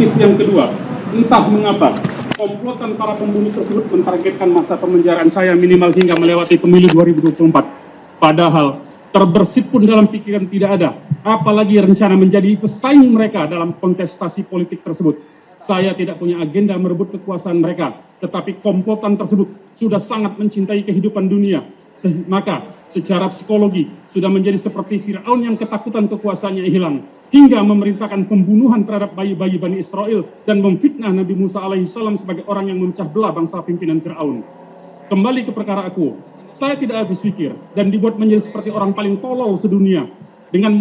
motif yang kedua, entah mengapa komplotan para pembunuh tersebut mentargetkan masa pemenjaraan saya minimal hingga melewati pemilu 2024. Padahal terbersit pun dalam pikiran tidak ada, apalagi rencana menjadi pesaing mereka dalam kontestasi politik tersebut. Saya tidak punya agenda merebut kekuasaan mereka, tetapi komplotan tersebut sudah sangat mencintai kehidupan dunia. Maka secara psikologi sudah menjadi seperti Firaun yang ketakutan kekuasaannya hilang, hingga memerintahkan pembunuhan terhadap bayi-bayi Bani Israel dan memfitnah Nabi Musa alaihissalam sebagai orang yang memecah belah bangsa pimpinan Firaun. Kembali ke perkara aku, saya tidak habis pikir dan dibuat menjadi seperti orang paling tolol sedunia dengan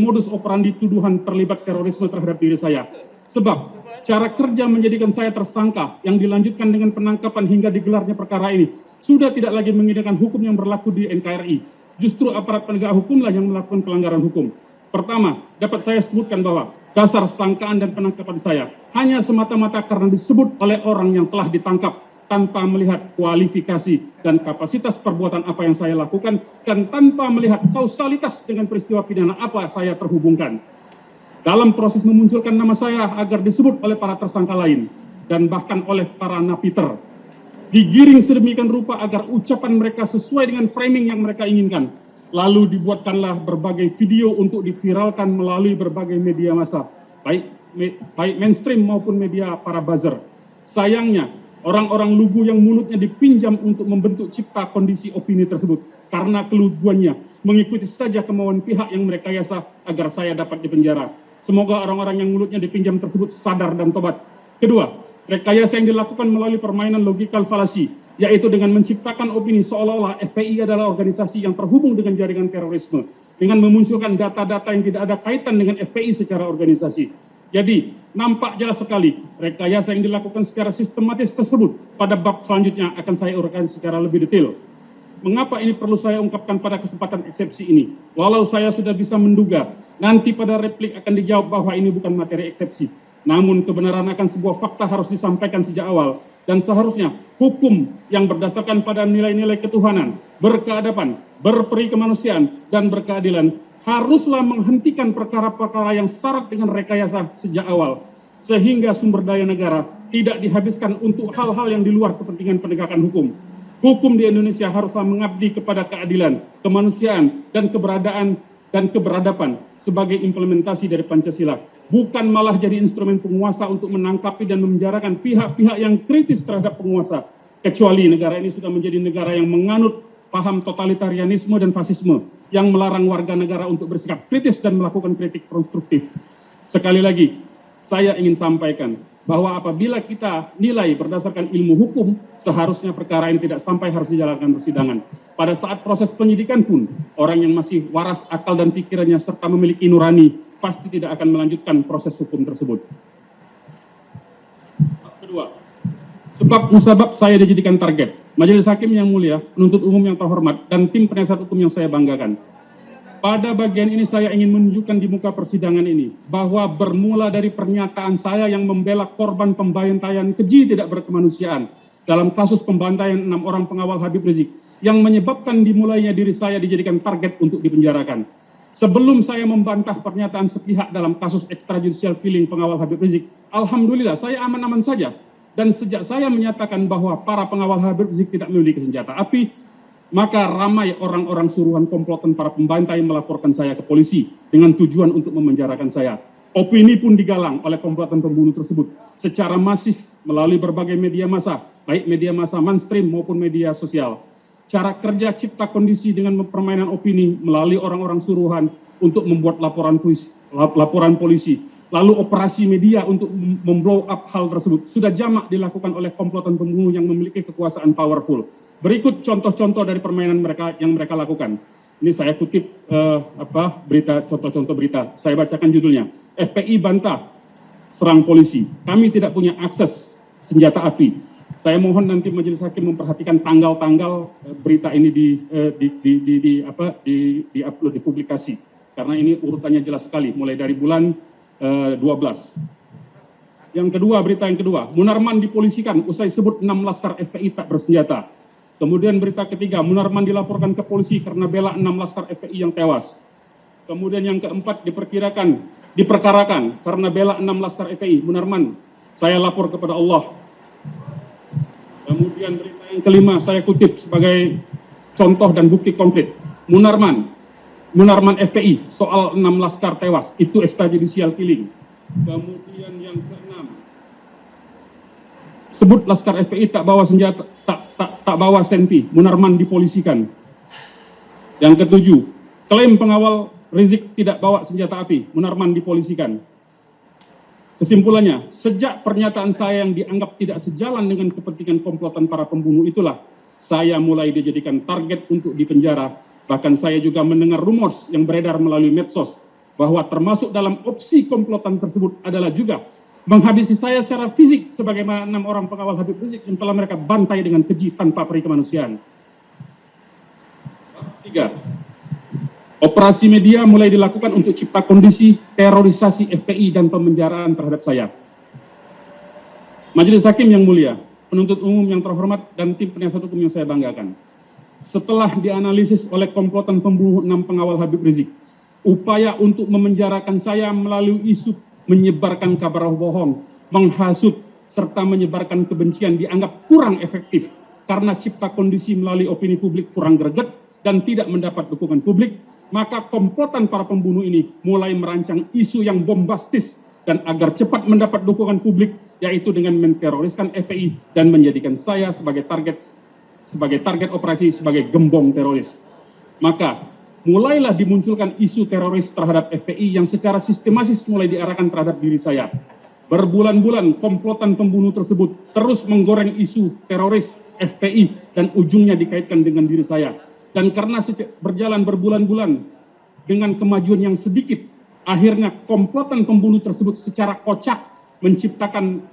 modus operandi tuduhan terlibat terorisme terhadap diri saya. Sebab cara kerja menjadikan saya tersangka yang dilanjutkan dengan penangkapan hingga digelarnya perkara ini sudah tidak lagi mengindahkan hukum yang berlaku di NKRI. Justru aparat penegak hukumlah yang melakukan pelanggaran hukum. Pertama, dapat saya sebutkan bahwa dasar sangkaan dan penangkapan saya hanya semata-mata karena disebut oleh orang yang telah ditangkap tanpa melihat kualifikasi dan kapasitas perbuatan apa yang saya lakukan dan tanpa melihat kausalitas dengan peristiwa pidana apa saya terhubungkan. Dalam proses memunculkan nama saya agar disebut oleh para tersangka lain dan bahkan oleh para napiter, digiring sedemikian rupa agar ucapan mereka sesuai dengan framing yang mereka inginkan. Lalu dibuatkanlah berbagai video untuk diviralkan melalui berbagai media massa, baik mainstream maupun media para buzzer. Sayangnya, orang-orang lugu yang mulutnya dipinjam untuk membentuk cipta kondisi opini tersebut karena keluguannya mengikuti saja kemauan pihak yang merekayasa agar saya dapat dipenjara. Semoga orang-orang yang mulutnya dipinjam tersebut sadar dan tobat. Kedua, rekayasa yang dilakukan melalui permainan logikal falasi, yaitu dengan menciptakan opini seolah-olah FPI adalah organisasi yang terhubung dengan jaringan terorisme, dengan memunculkan data-data yang tidak ada kaitan dengan FPI secara organisasi. Jadi, nampak jelas sekali rekayasa yang dilakukan secara sistematis tersebut pada bab selanjutnya akan saya uraikan secara lebih detail. Mengapa ini perlu saya ungkapkan pada kesempatan eksepsi ini? Walau saya sudah bisa menduga, nanti pada replik akan dijawab bahwa ini bukan materi eksepsi. Namun kebenaran akan sebuah fakta harus disampaikan sejak awal. Dan seharusnya hukum yang berdasarkan pada nilai-nilai ketuhanan, berkeadaban, berperi kemanusiaan, dan berkeadilan haruslah menghentikan perkara-perkara yang syarat dengan rekayasa sejak awal. Sehingga sumber daya negara tidak dihabiskan untuk hal-hal yang di luar kepentingan penegakan hukum. Hukum di Indonesia haruslah mengabdi kepada keadilan, kemanusiaan, dan keberadaban sebagai implementasi dari Pancasila. Bukan malah jadi instrumen penguasa untuk menangkapi dan memenjarakan pihak-pihak yang kritis terhadap penguasa. Kecuali negara ini sudah menjadi negara yang menganut paham totalitarianisme dan fasisme, yang melarang warga negara untuk bersikap kritis dan melakukan kritik konstruktif. Sekali lagi, saya ingin sampaikan bahwa apabila kita nilai berdasarkan ilmu hukum, seharusnya perkara ini tidak sampai harus dijalankan persidangan. Pada saat proses penyidikan pun, orang yang masih waras akal dan pikirannya serta memiliki nurani, pasti tidak akan melanjutkan proses hukum tersebut. Kedua, sebab musabab saya dijadikan target. Majelis Hakim yang mulia, penuntut umum yang terhormat, dan tim penasihat hukum yang saya banggakan. Pada bagian ini saya ingin menunjukkan di muka persidangan ini bahwa bermula dari pernyataan saya yang membela korban pembantaian keji tidak berkemanusiaan dalam kasus pembantaian 6 orang pengawal Habib Rizik yang menyebabkan dimulainya diri saya dijadikan target untuk dipenjarakan. Sebelum saya membantah pernyataan sepihak dalam kasus extrajudicial killing pengawal Habib Rizik, alhamdulillah saya aman-aman saja. Dan sejak saya menyatakan bahwa para pengawal Habib Rizik tidak memiliki senjata api, maka ramai orang-orang suruhan komplotan para pembantai melaporkan saya ke polisi dengan tujuan untuk memenjarakan saya. Opini pun digalang oleh komplotan pembunuh tersebut secara masif melalui berbagai media massa, baik media massa mainstream maupun media sosial. Cara kerja cipta kondisi dengan permainan opini melalui orang-orang suruhan untuk membuat laporan polisi, lalu operasi media untuk memblow up hal tersebut sudah jamak dilakukan oleh komplotan pembunuh yang memiliki kekuasaan powerful. Berikut contoh-contoh dari permainan yang mereka lakukan. Ini saya kutip contoh-contoh berita. Saya bacakan judulnya. FPI bantah serang polisi. Kami tidak punya akses senjata api. Saya mohon nanti Majelis Hakim memperhatikan tanggal-tanggal berita ini di-upload, dipublikasi. Karena ini urutannya jelas sekali, mulai dari bulan 12. Yang kedua, berita yang kedua. Munarman dipolisikan usai sebut 6 laskar FPI tak bersenjata. Kemudian berita ketiga, Munarman dilaporkan ke polisi karena bela 6 laskar FPI yang tewas. Kemudian yang keempat, diperkirakan diperkarakan karena bela 6 Laskar FPI. Munarman, saya lapor kepada Allah. Kemudian berita yang kelima saya kutip sebagai contoh dan bukti konkret. Munarman FPI soal 6 Laskar tewas, itu extrajudicial killing. Kemudian yang keenam, sebut Laskar FPI tak bawa senjata, tak bawa senti, Munarman dipolisikan. Yang ketujuh, klaim pengawal Rizik tidak bawa senjata api, Munarman dipolisikan. Kesimpulannya, sejak pernyataan saya yang dianggap tidak sejalan dengan kepentingan komplotan para pembunuh itulah, saya mulai dijadikan target untuk dipenjara. Bahkan saya juga mendengar rumors yang beredar melalui medsos, bahwa termasuk dalam opsi komplotan tersebut adalah juga menghabisi saya secara fisik sebagaimana 6 orang pengawal Habib Rizik yang telah mereka bantai dengan keji tanpa peri kemanusiaan. 3. Operasi media mulai dilakukan untuk cipta kondisi terorisasi FPI dan pemenjaraan terhadap saya. Majelis Hakim yang mulia, penuntut umum yang terhormat, dan tim penasihat hukum yang saya banggakan. Setelah dianalisis oleh komplotan pembunuh 6 pengawal Habib Rizik, upaya untuk memenjarakan saya melalui isu menyebarkan kabar bohong, menghasut, serta menyebarkan kebencian dianggap kurang efektif karena cipta kondisi melalui opini publik kurang greget dan tidak mendapat dukungan publik, maka komplotan para pembunuh ini mulai merancang isu yang bombastis dan agar cepat mendapat dukungan publik, yaitu dengan menteroriskan FPI dan menjadikan saya sebagai target operasi sebagai gembong teroris. Maka mulailah dimunculkan isu teroris terhadap FPI yang secara sistematis mulai diarahkan terhadap diri saya. Berbulan-bulan komplotan pembunuh tersebut terus menggoreng isu teroris FPI dan ujungnya dikaitkan dengan diri saya. Dan karena berjalan berbulan-bulan dengan kemajuan yang sedikit, akhirnya komplotan pembunuh tersebut secara kocak menciptakan,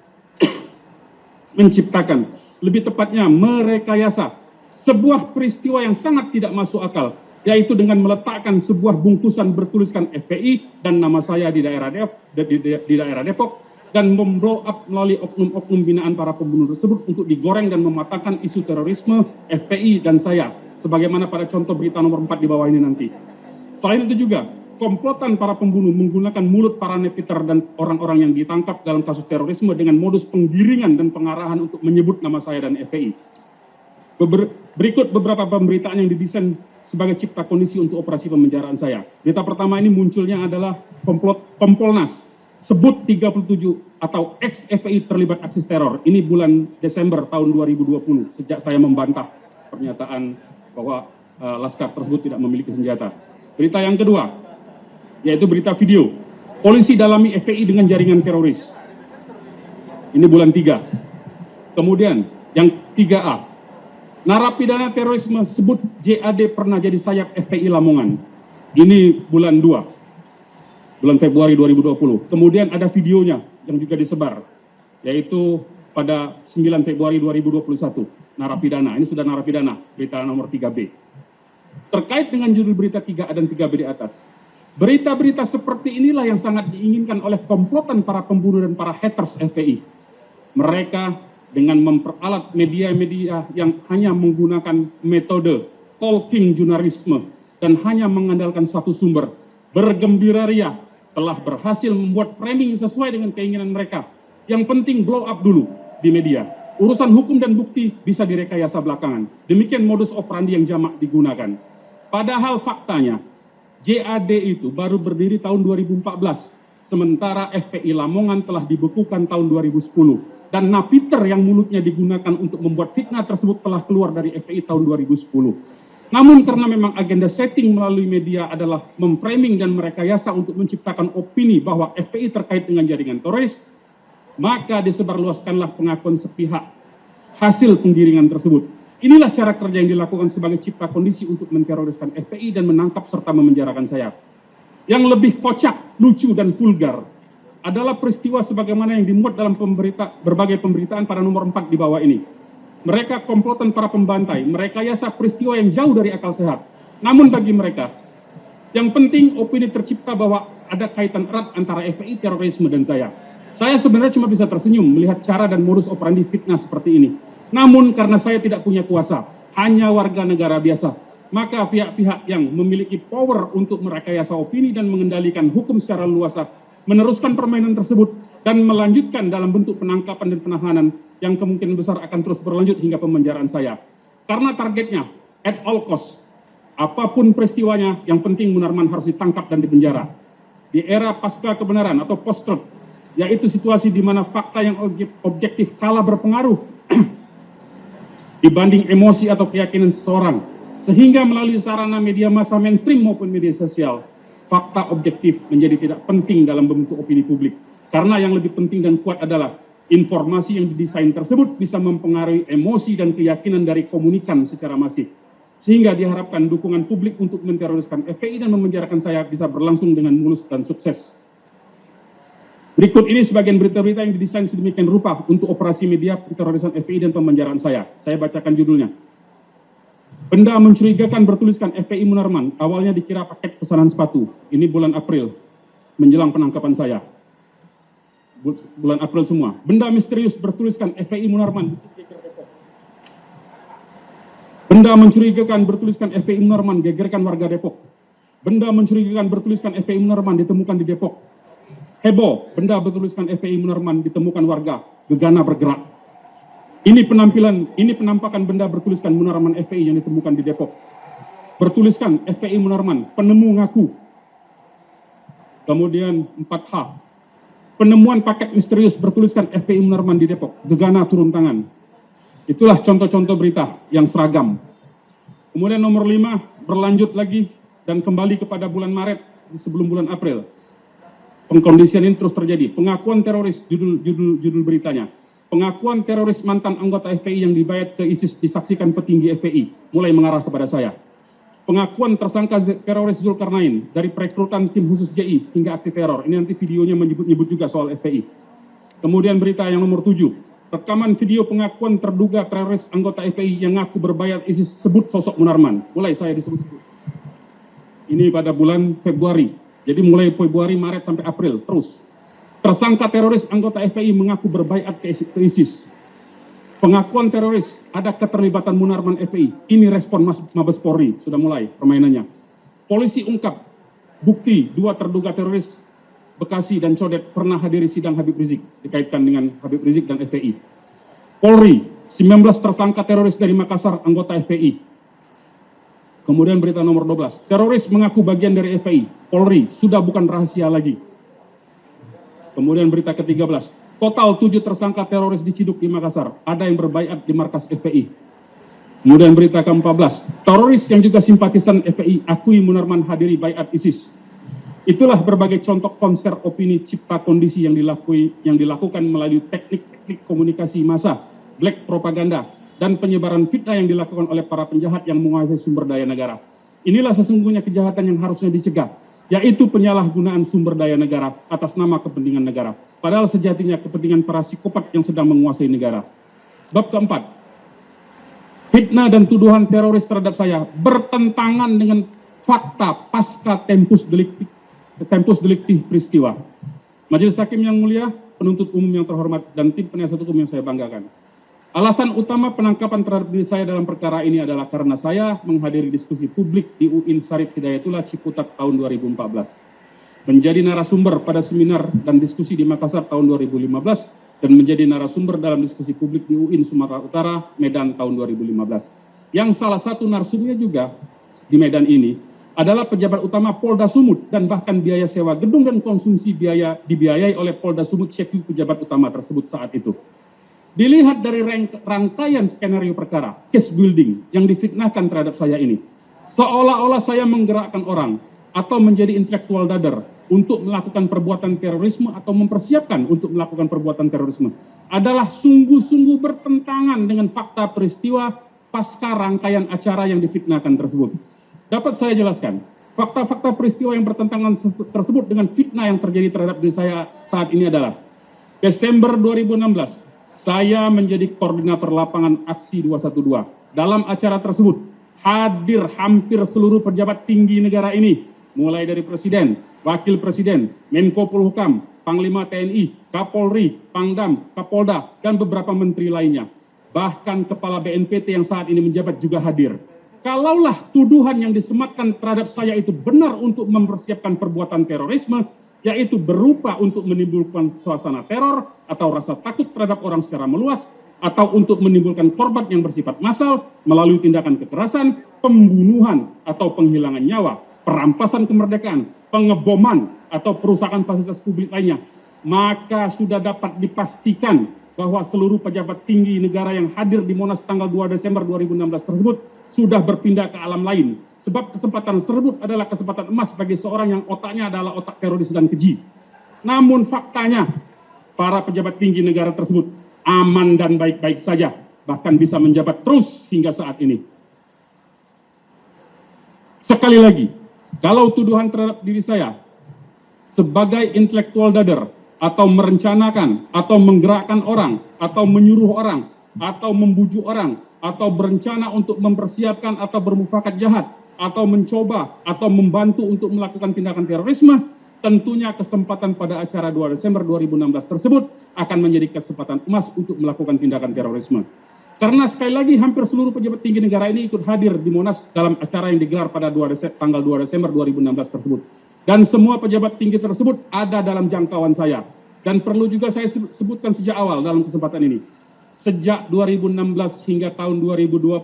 lebih tepatnya merekayasa sebuah peristiwa yang sangat tidak masuk akal, yaitu dengan meletakkan sebuah bungkusan bertuliskan FPI dan nama saya di daerah Depok, dan memblow up melalui oknum-oknum binaan para pembunuh tersebut untuk digoreng dan mematahkan isu terorisme FPI dan saya, sebagaimana pada contoh berita nomor 4 di bawah ini nanti. Selain itu juga, komplotan para pembunuh menggunakan mulut para napiter dan orang-orang yang ditangkap dalam kasus terorisme dengan modus penggiringan dan pengarahan untuk menyebut nama saya dan FPI. Berikut beberapa pemberitaan yang didesain sebagai cipta kondisi untuk operasi pemenjaraan saya. Berita pertama ini munculnya adalah Kompolnas, sebut 37 atau ex-FPI terlibat aksi teror. Ini bulan Desember tahun 2020, sejak saya membantah pernyataan bahwa Laskar tersebut tidak memiliki senjata. Berita yang kedua, yaitu berita video. Polisi dalami FPI dengan jaringan teroris. Ini bulan 3. Kemudian, yang 3A. Narapidana terorisme sebut JAD pernah jadi sayap FPI Lamongan. Ini bulan 2. Bulan Februari 2020. Kemudian ada videonya yang juga disebar, yaitu pada 9 Februari 2021. Narapidana, ini sudah narapidana, berita nomor 3B. Terkait dengan judul berita 3A dan 3B di atas, berita-berita seperti inilah yang sangat diinginkan oleh komplotan para pembunuh dan para haters FPI. Mereka dengan memperalat media-media yang hanya menggunakan metode talking jurnalisme dan hanya mengandalkan satu sumber, bergembira ria telah berhasil membuat framing sesuai dengan keinginan mereka. Yang penting blow up dulu di media. Urusan hukum dan bukti bisa direkayasa belakangan. Demikian modus operandi yang jamak digunakan. Padahal faktanya, JAD itu baru berdiri tahun 2014, sementara FPI Lamongan telah dibekukan tahun 2010. Dan napiter yang mulutnya digunakan untuk membuat fitnah tersebut telah keluar dari FPI tahun 2010. Namun karena memang agenda setting melalui media adalah memframing dan merekayasa untuk menciptakan opini bahwa FPI terkait dengan jaringan teroris, maka disebarluaskanlah pengakuan sepihak hasil penggiringan tersebut. Inilah cara kerja yang dilakukan sebagai cipta kondisi untuk menteroriskan FPI dan menangkap serta memenjarakan saya. Yang lebih kocak, lucu, dan vulgar adalah peristiwa sebagaimana yang dimuat dalam berbagai pemberitaan pada nomor 4 di bawah ini. Mereka komplotan para pembantai, merekayasa peristiwa yang jauh dari akal sehat. Namun bagi mereka, yang penting opini tercipta bahwa ada kaitan erat antara FPI, terorisme, dan saya. Saya sebenarnya cuma bisa tersenyum melihat cara dan modus operandi fitnah seperti ini. Namun karena saya tidak punya kuasa, hanya warga negara biasa, maka pihak-pihak yang memiliki power untuk merekayasa opini dan mengendalikan hukum secara luas meneruskan permainan tersebut dan melanjutkan dalam bentuk penangkapan dan penahanan yang kemungkinan besar akan terus berlanjut hingga pemenjaraan saya. Karena targetnya, at all cost, apapun peristiwanya, yang penting Munarman harus ditangkap dan dipenjara. Di era pasca kebenaran atau post-truth, yaitu situasi di mana fakta yang objektif kalah berpengaruh dibanding emosi atau keyakinan seseorang, sehingga melalui sarana media massa mainstream maupun media sosial, fakta objektif menjadi tidak penting dalam bentuk opini publik. Karena yang lebih penting dan kuat adalah informasi yang didesain tersebut bisa mempengaruhi emosi dan keyakinan dari komunikan secara masif. Sehingga diharapkan dukungan publik untuk menteroriskan FPI dan memenjarakan saya bisa berlangsung dengan mulus dan sukses. Berikut ini sebagian berita-berita yang didesain sedemikian rupa untuk operasi media penterorisme FPI dan pemenjaraan saya. Saya bacakan judulnya. Benda mencurigakan bertuliskan FPI Munarman, awalnya dikira paket pesanan sepatu. Ini bulan April, menjelang penangkapan saya. Bulan April semua. Benda misterius bertuliskan FPI Munarman. Benda mencurigakan bertuliskan FPI Munarman, gegerkan warga Depok. Benda mencurigakan bertuliskan FPI Munarman ditemukan di Depok. Heboh, benda bertuliskan FPI Munarman ditemukan warga, gegana bergerak. Ini penampakan benda bertuliskan Munarman FPI yang ditemukan di Depok. Bertuliskan FPI Munarman, penemu ngaku. Kemudian 4H. Penemuan paket misterius bertuliskan FPI Munarman di Depok, gegana turun tangan. Itulah contoh-contoh berita yang seragam. Kemudian nomor 5, berlanjut lagi dan kembali kepada bulan Maret sebelum bulan April. Pengkondisian ini terus terjadi. Pengakuan teroris, judul beritanya. Pengakuan teroris mantan anggota FPI yang dibayat ke ISIS disaksikan petinggi FPI, mulai mengarah kepada saya. Pengakuan tersangka teroris Zulkarnain dari perekrutan tim khusus JI hingga aksi teror. Ini nanti videonya menyebut juga soal FPI. Kemudian berita yang nomor 7. Rekaman video pengakuan terduga teroris anggota FPI yang ngaku berbayat ISIS sebut sosok Munarman. Mulai saya disebut-sebut. Ini pada bulan Februari. Jadi mulai Februari, Maret, sampai April, terus. Tersangka teroris anggota FPI mengaku berbaiat ke ISIS. Pengakuan teroris ada keterlibatan Munarman FPI. Ini respon Mabes Polri, sudah mulai permainannya. Polisi ungkap bukti 2 terduga teroris Bekasi dan Codet pernah hadiri sidang Habib Rizik, dikaitkan dengan Habib Rizik dan FPI. Polri, 19 tersangka teroris dari Makassar, anggota FPI. Kemudian berita nomor 12, teroris mengaku bagian dari FPI, Polri, sudah bukan rahasia lagi. Kemudian berita ke-13, total 7 tersangka teroris diciduk di Makassar, ada yang berbaiat di markas FPI. Kemudian berita ke-14, teroris yang juga simpatisan FPI akui Munarman hadiri baiat ISIS. Itulah berbagai contoh konser opini cipta kondisi yang dilakukan melalui teknik-teknik komunikasi massa, black propaganda, dan penyebaran fitnah yang dilakukan oleh para penjahat yang menguasai sumber daya negara. Inilah sesungguhnya kejahatan yang harusnya dicegah, yaitu penyalahgunaan sumber daya negara atas nama kepentingan negara. Padahal sejatinya kepentingan para psikopat yang sedang menguasai negara. Bab keempat, fitnah dan tuduhan teroris terhadap saya bertentangan dengan fakta pasca tempus delikti peristiwa. Majelis Hakim yang mulia, penuntut umum yang terhormat, dan tim penasihat hukum yang saya banggakan. Alasan utama penangkapan terhadap diri saya dalam perkara ini adalah karena saya menghadiri diskusi publik di UIN Syarif Hidayatullah Ciputat tahun 2014. Menjadi narasumber pada seminar dan diskusi di Makassar tahun 2015 dan menjadi narasumber dalam diskusi publik di UIN Sumatera Utara, Medan tahun 2015. Yang salah satu narasumbernya juga di Medan ini adalah pejabat utama Polda Sumut dan bahkan biaya sewa gedung dan konsumsi biaya dibiayai oleh Polda Sumut selaku pejabat utama tersebut saat itu. Dilihat dari rangkaian skenario perkara, case building yang difitnahkan terhadap saya ini, seolah-olah saya menggerakkan orang atau menjadi intelektual dader untuk melakukan perbuatan terorisme atau mempersiapkan untuk melakukan perbuatan terorisme adalah sungguh-sungguh bertentangan dengan fakta peristiwa pasca rangkaian acara yang difitnahkan tersebut. Dapat saya jelaskan, fakta-fakta peristiwa yang bertentangan tersebut dengan fitnah yang terjadi terhadap diri saya saat ini adalah Desember 2016, saya menjadi koordinator lapangan aksi 212. Dalam acara tersebut, hadir hampir seluruh pejabat tinggi negara ini, mulai dari Presiden, Wakil Presiden, Menko Polhukam, Panglima TNI, Kapolri, Pangdam, Kapolda, dan beberapa menteri lainnya. Bahkan Kepala BNPT yang saat ini menjabat juga hadir. Kalaulah tuduhan yang disematkan terhadap saya itu benar untuk mempersiapkan perbuatan terorisme, yaitu berupa untuk menimbulkan suasana teror atau rasa takut terhadap orang secara meluas, atau untuk menimbulkan korban yang bersifat massal melalui tindakan kekerasan, pembunuhan atau penghilangan nyawa, perampasan kemerdekaan, pengeboman atau perusakan fasilitas publik lainnya, maka sudah dapat dipastikan bahwa seluruh pejabat tinggi negara yang hadir di Monas tanggal 2 Desember 2016 tersebut sudah berpindah ke alam lain. Sebab kesempatan tersebut adalah kesempatan emas bagi seorang yang otaknya adalah otak teroris dan keji. Namun faktanya, para pejabat tinggi negara tersebut aman dan baik-baik saja, bahkan bisa menjabat terus hingga saat ini. Sekali lagi, kalau tuduhan terhadap diri saya sebagai intelektual dader, atau merencanakan, atau menggerakkan orang, atau menyuruh orang, atau membujuk orang, atau berencana untuk mempersiapkan atau bermufakat jahat, atau mencoba, atau membantu untuk melakukan tindakan terorisme, tentunya kesempatan pada acara 2 Desember 2016 tersebut akan menjadi kesempatan emas untuk melakukan tindakan terorisme. Karena sekali lagi hampir seluruh pejabat tinggi negara ini ikut hadir di Monas dalam acara yang digelar pada tanggal 2 Desember 2016 tersebut. Dan semua pejabat tinggi tersebut ada dalam jangkauan saya. Dan perlu juga saya sebutkan sejak awal dalam kesempatan ini. Sejak 2016 hingga tahun 2020,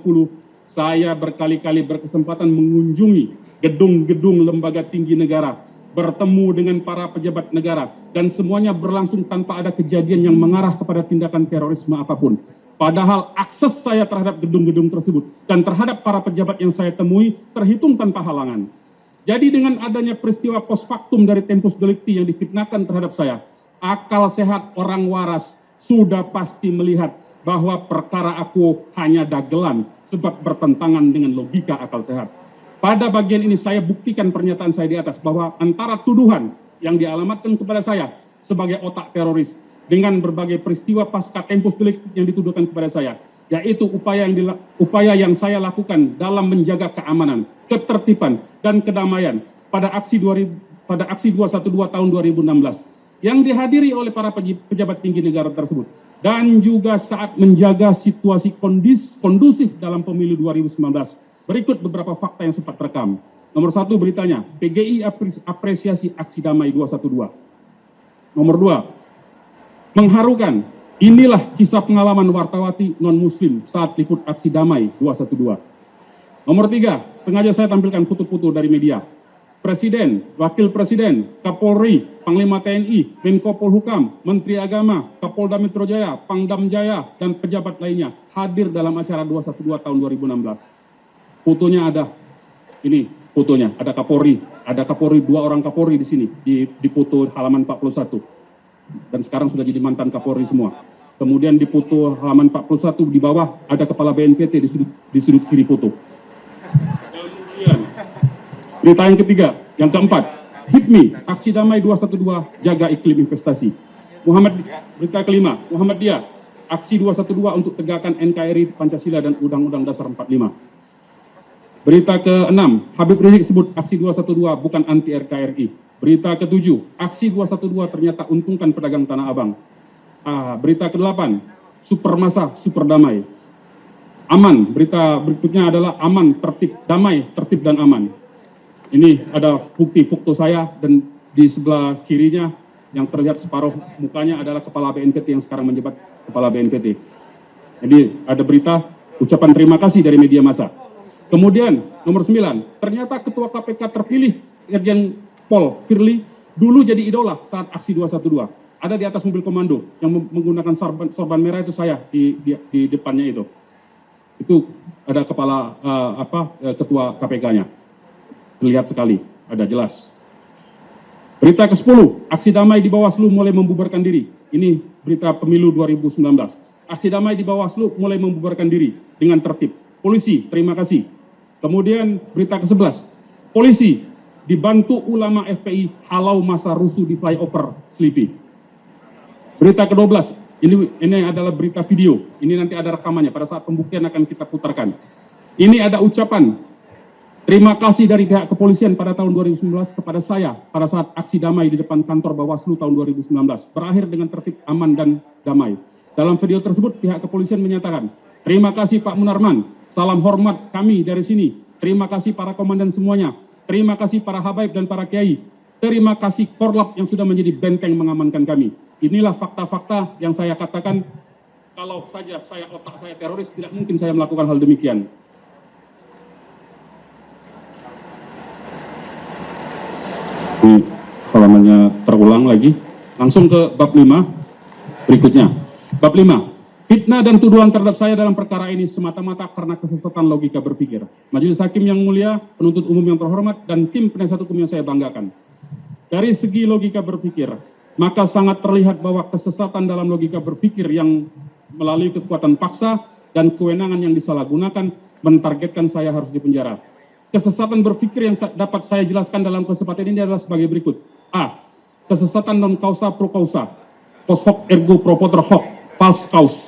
saya berkali-kali berkesempatan mengunjungi gedung-gedung lembaga tinggi negara, bertemu dengan para pejabat negara, dan semuanya berlangsung tanpa ada kejadian yang mengarah kepada tindakan terorisme apapun. Padahal akses saya terhadap gedung-gedung tersebut dan terhadap para pejabat yang saya temui terhitung tanpa halangan. Jadi dengan adanya peristiwa post factum dari tempus delicti yang difitnahkan terhadap saya, akal sehat orang waras sudah pasti melihat bahwa perkara aku hanya dagelan sebab bertentangan dengan logika akal sehat. Pada bagian ini saya buktikan pernyataan saya di atas bahwa antara tuduhan yang dialamatkan kepada saya sebagai otak teroris dengan berbagai peristiwa pasca tempus delicti yang dituduhkan kepada saya, yaitu upaya yang saya lakukan dalam menjaga keamanan, ketertiban, dan kedamaian pada aksi 212 tahun 2016 yang dihadiri oleh para pejabat tinggi negara tersebut, dan juga saat menjaga situasi kondusif dalam pemilu 2019. Berikut beberapa fakta yang sempat terekam. Nomor 1 beritanya, PGI apresiasi aksi damai 212. Nomor 2, mengharukan, inilah kisah pengalaman wartawati non-muslim saat liput aksi damai 212. Nomor 3, sengaja saya tampilkan foto-foto dari media. Presiden, Wakil Presiden, Kapolri, Panglima TNI, Menko Polhukam, Menteri Agama, Kapolda Metro Jaya, Pangdam Jaya, dan pejabat lainnya hadir dalam acara 212 tahun 2016. Fotonya ada, ini fotonya, ada Kapolri, 2 orang Kapolri di sini, di foto halaman 41. Dan sekarang sudah jadi mantan Kapolri semua. Kemudian di foto halaman 41 di bawah ada Kepala BNPT di sudut kiri foto. Kemudian, berita yang ketiga, yang keempat, HIPMI, aksi damai 212, jaga iklim investasi. Berita kelima, Muhammadiyah, aksi 212 untuk tegakkan NKRI, Pancasila, dan Undang-Undang Dasar 45. Berita ke-6, Habib Rizik sebut aksi 212 bukan anti RKRI. Berita ke-7, aksi 212 ternyata untungkan pedagang Tanah Abang. Berita ke-8, Supermasa, super damai. Aman, berita berikutnya adalah aman, tertib, damai, tertib dan aman. Ini ada bukti foto saya, dan di sebelah kirinya yang terlihat separuh mukanya adalah Kepala BNPT yang sekarang menjabat Kepala BNPT. Jadi ada berita ucapan terima kasih dari media massa. Kemudian nomor 9, ternyata Ketua KPK terpilih Irjen Pol Firly dulu jadi idola saat aksi 212. Ada di atas mobil komando yang menggunakan sorban merah, itu saya di depannya itu. Itu ada kepala ketua KPK-nya. Terlihat sekali, ada jelas. Berita ke-10, aksi damai di Bawaslu mulai membubarkan diri. Ini berita pemilu 2019. Aksi damai di Bawaslu mulai membubarkan diri dengan tertib. Polisi, terima kasih. Kemudian berita ke-11, polisi dibantu ulama FPI halau masa rusuh di flyover Selipi. Berita ke-12, ini adalah berita video. Ini nanti ada rekamannya, pada saat pembuktian akan kita putarkan. Ini ada ucapan terima kasih dari pihak kepolisian pada tahun 2019 kepada saya pada saat aksi damai di depan kantor Bawaslu tahun 2019. Berakhir dengan tertib, aman, dan damai. Dalam video tersebut, pihak kepolisian menyatakan, terima kasih Pak Munarman, salam hormat kami dari sini. Terima kasih para komandan semuanya. Terima kasih para habaib dan para kiai. Terima kasih Korlap yang sudah menjadi benteng mengamankan kami. Inilah fakta-fakta yang saya katakan, kalau saja otak saya teroris, tidak mungkin saya melakukan hal demikian. Halamannya terulang lagi. Langsung ke bab 5 berikutnya. Bab 5. Fitnah dan tuduhan terhadap saya dalam perkara ini semata-mata karena kesesatan logika berpikir. Majelis Hakim yang mulia, penuntut umum yang terhormat, dan tim penasihat hukum yang saya banggakan. Dari segi logika berpikir, maka sangat terlihat bahwa kesesatan dalam logika berpikir yang melalui kekuatan paksa dan kewenangan yang disalahgunakan mentargetkan saya harus dipenjara. Kesesatan berpikir yang dapat saya jelaskan dalam kesempatan ini adalah sebagai berikut. A. Kesesatan non causa pro causa, post hoc ergo propter hoc, false cause.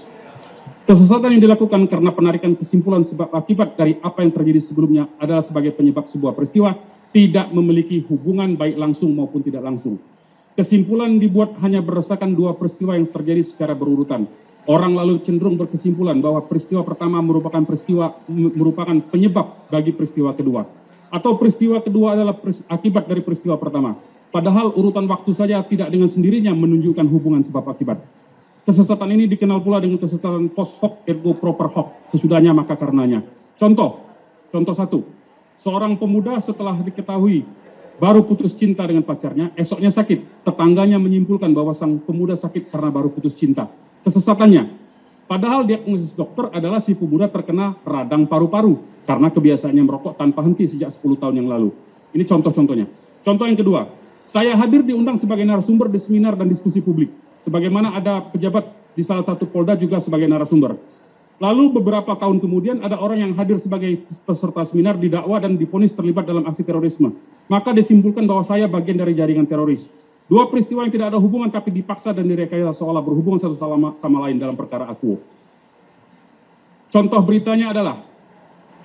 Kesesatan yang dilakukan karena penarikan kesimpulan sebab akibat dari apa yang terjadi sebelumnya adalah sebagai penyebab sebuah peristiwa tidak memiliki hubungan baik langsung maupun tidak langsung. Kesimpulan dibuat hanya berdasarkan dua peristiwa yang terjadi secara berurutan. Orang lalu cenderung berkesimpulan bahwa peristiwa pertama merupakan penyebab bagi peristiwa kedua. Atau peristiwa kedua adalah akibat dari peristiwa pertama. Padahal urutan waktu saja tidak dengan sendirinya menunjukkan hubungan sebab akibat. Kesesatan ini dikenal pula dengan kesesatan post hoc ergo propter hoc, sesudahnya maka karenanya. Contoh 1. Seorang pemuda setelah diketahui baru putus cinta dengan pacarnya, esoknya sakit. Tetangganya menyimpulkan bahwa sang pemuda sakit karena baru putus cinta. Kesesatannya, padahal diagnosis dokter adalah si pemuda terkena radang paru-paru karena kebiasaannya merokok tanpa henti sejak 10 tahun yang lalu. Ini contoh-contohnya. Contoh yang kedua, saya hadir diundang sebagai narasumber di seminar dan diskusi publik. Sebagaimana ada pejabat di salah satu Polda juga sebagai narasumber. Lalu beberapa tahun kemudian ada orang yang hadir sebagai peserta seminar didakwa dan divonis terlibat dalam aksi terorisme. Maka disimpulkan bahwa saya bagian dari jaringan teroris. Dua peristiwa yang tidak ada hubungan tapi dipaksa dan direkayasa seolah berhubungan satu sama lain dalam perkara Akuo. Contoh beritanya adalah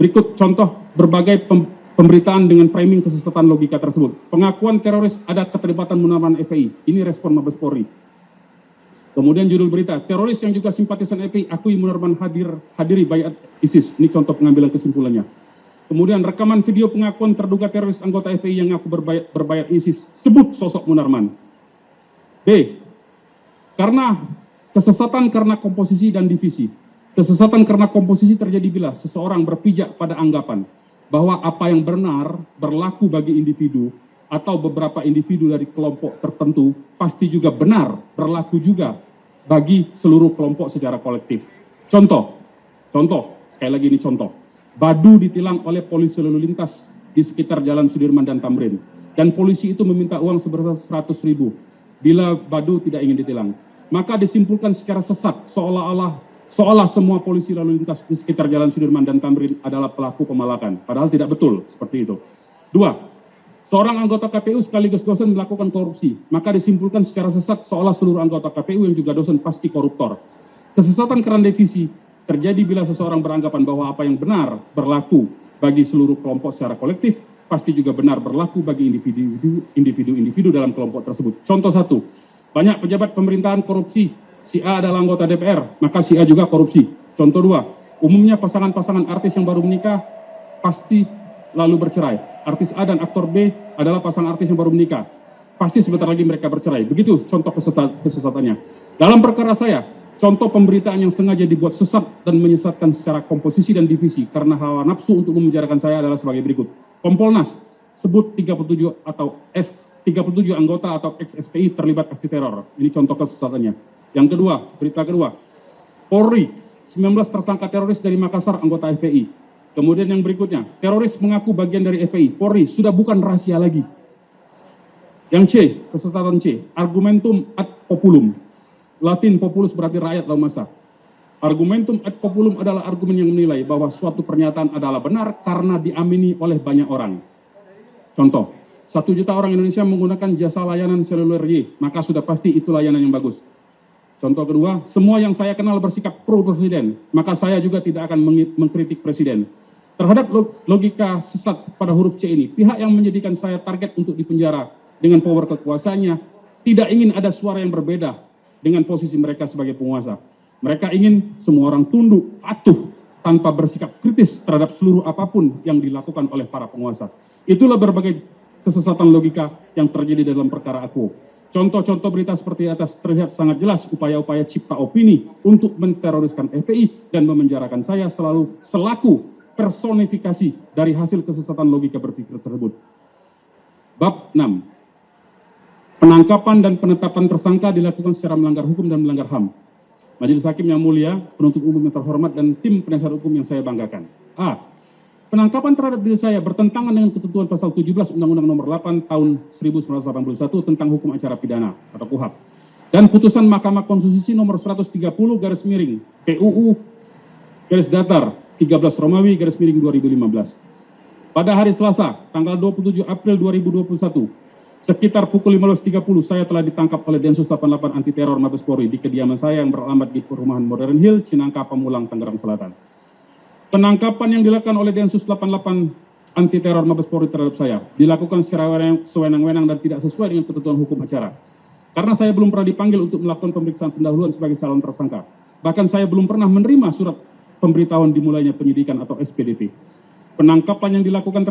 berikut contoh berbagai pemberitaan dengan framing kesesatan logika tersebut. Pengakuan teroris ada keterlibatan Munarman FPI. Ini respon Mabes Polri. Kemudian judul berita, teroris yang juga simpatisan FPI akui Munarman hadiri bayat ISIS. Ini contoh pengambilan kesimpulannya. Kemudian rekaman video pengakuan terduga teroris anggota FPI yang ngaku berbayat ISIS. Sebut sosok Munarman. B. Karena kesesatan karena komposisi dan divisi. Kesesatan karena komposisi terjadi bila seseorang berpijak pada anggapan bahwa apa yang benar berlaku bagi individu atau beberapa individu dari kelompok tertentu pasti juga benar berlaku juga bagi seluruh kelompok secara kolektif. Contoh, sekali lagi ini contoh. Badu ditilang oleh polisi lalu lintas di sekitar Jalan Sudirman dan Tamrin. Dan polisi itu meminta uang sebesar 100.000 bila Badu tidak ingin ditilang. Maka disimpulkan secara sesat seolah semua polisi lalu lintas di sekitar Jalan Sudirman dan Tamrin adalah pelaku pemalakan. Padahal tidak betul seperti itu. 2. Seorang anggota KPU sekaligus dosen melakukan korupsi, maka disimpulkan secara sesat seolah seluruh anggota KPU yang juga dosen pasti koruptor. Kesesatan karena divisi terjadi bila seseorang beranggapan bahwa apa yang benar berlaku bagi seluruh kelompok secara kolektif, pasti juga benar berlaku bagi individu dalam kelompok tersebut. Contoh 1, banyak pejabat pemerintahan korupsi, si A adalah anggota DPR, maka si A juga korupsi. Contoh 2, umumnya pasangan-pasangan artis yang baru menikah pasti lalu bercerai. Artis A dan aktor B adalah pasangan artis yang baru menikah. Pasti sebentar lagi mereka bercerai. Begitu contoh kesesatannya. Dalam perkara saya, contoh pemberitaan yang sengaja dibuat sesat dan menyesatkan secara komposisi dan divisi karena hawa nafsu untuk memenjarakan saya adalah sebagai berikut. Kompolnas sebut 37 anggota atau ex-SPI terlibat aksi teror. Ini contoh kesesatannya. Yang kedua, berita kedua. Polri, 19 tersangka teroris dari Makassar anggota FPI. Kemudian yang berikutnya, teroris mengaku bagian dari FPI. Polri sudah bukan rahasia lagi. Yang C, kesesatan C, argumentum ad populum. Latin populus berarti rakyat atau massa. Argumentum ad populum adalah argumen yang menilai bahwa suatu pernyataan adalah benar karena diamini oleh banyak orang. Contoh, 1 juta orang Indonesia menggunakan jasa layanan seluler Y, maka sudah pasti itu layanan yang bagus. Contoh kedua, semua yang saya kenal bersikap pro presiden, maka saya juga tidak akan mengkritik presiden. Terhadap logika sesat pada huruf C ini, pihak yang menjadikan saya target untuk dipenjara dengan power kekuasaannya tidak ingin ada suara yang berbeda dengan posisi mereka sebagai penguasa. Mereka ingin semua orang tunduk, patuh, tanpa bersikap kritis terhadap seluruh apapun yang dilakukan oleh para penguasa. Itulah berbagai kesesatan logika yang terjadi dalam perkara Akuo. Contoh-contoh berita seperti atas terlihat sangat jelas upaya-upaya cipta opini untuk menteroriskan FPI dan memenjarakan saya selaku personifikasi dari hasil kesesatan logika berpikir tersebut. Bab 6. Penangkapan dan penetapan tersangka dilakukan secara melanggar hukum dan melanggar HAM. Majelis Hakim yang mulia, penuntut umum yang terhormat, dan tim penasihat hukum yang saya banggakan. A. Penangkapan terhadap diri saya bertentangan dengan ketentuan pasal 17 Undang-Undang Nomor 8 Tahun 1981 tentang Hukum Acara Pidana atau KUHAP dan putusan Mahkamah Konstitusi Nomor 130 garis miring PUU garis datar 13 Romawi garis miring 2015. Pada hari Selasa, tanggal 27 April 2021, sekitar pukul 15.30 saya telah ditangkap oleh Densus 88 Anti Teror Mabes Polri di kediaman saya yang beralamat di Perumahan Modern Hill, Cinangka, Pamulang, Tangerang Selatan. Penangkapan yang dilakukan oleh Densus 88 Anti Teror Mabes Polri terhadap saya dilakukan secara sewenang-wenang dan tidak sesuai dengan ketentuan hukum acara. Karena saya belum pernah dipanggil untuk melakukan pemeriksaan pendahuluan sebagai calon tersangka. Bahkan saya belum pernah menerima surat pemberitahuan dimulainya penyidikan atau SPDP. Penangkapan yang dilakukan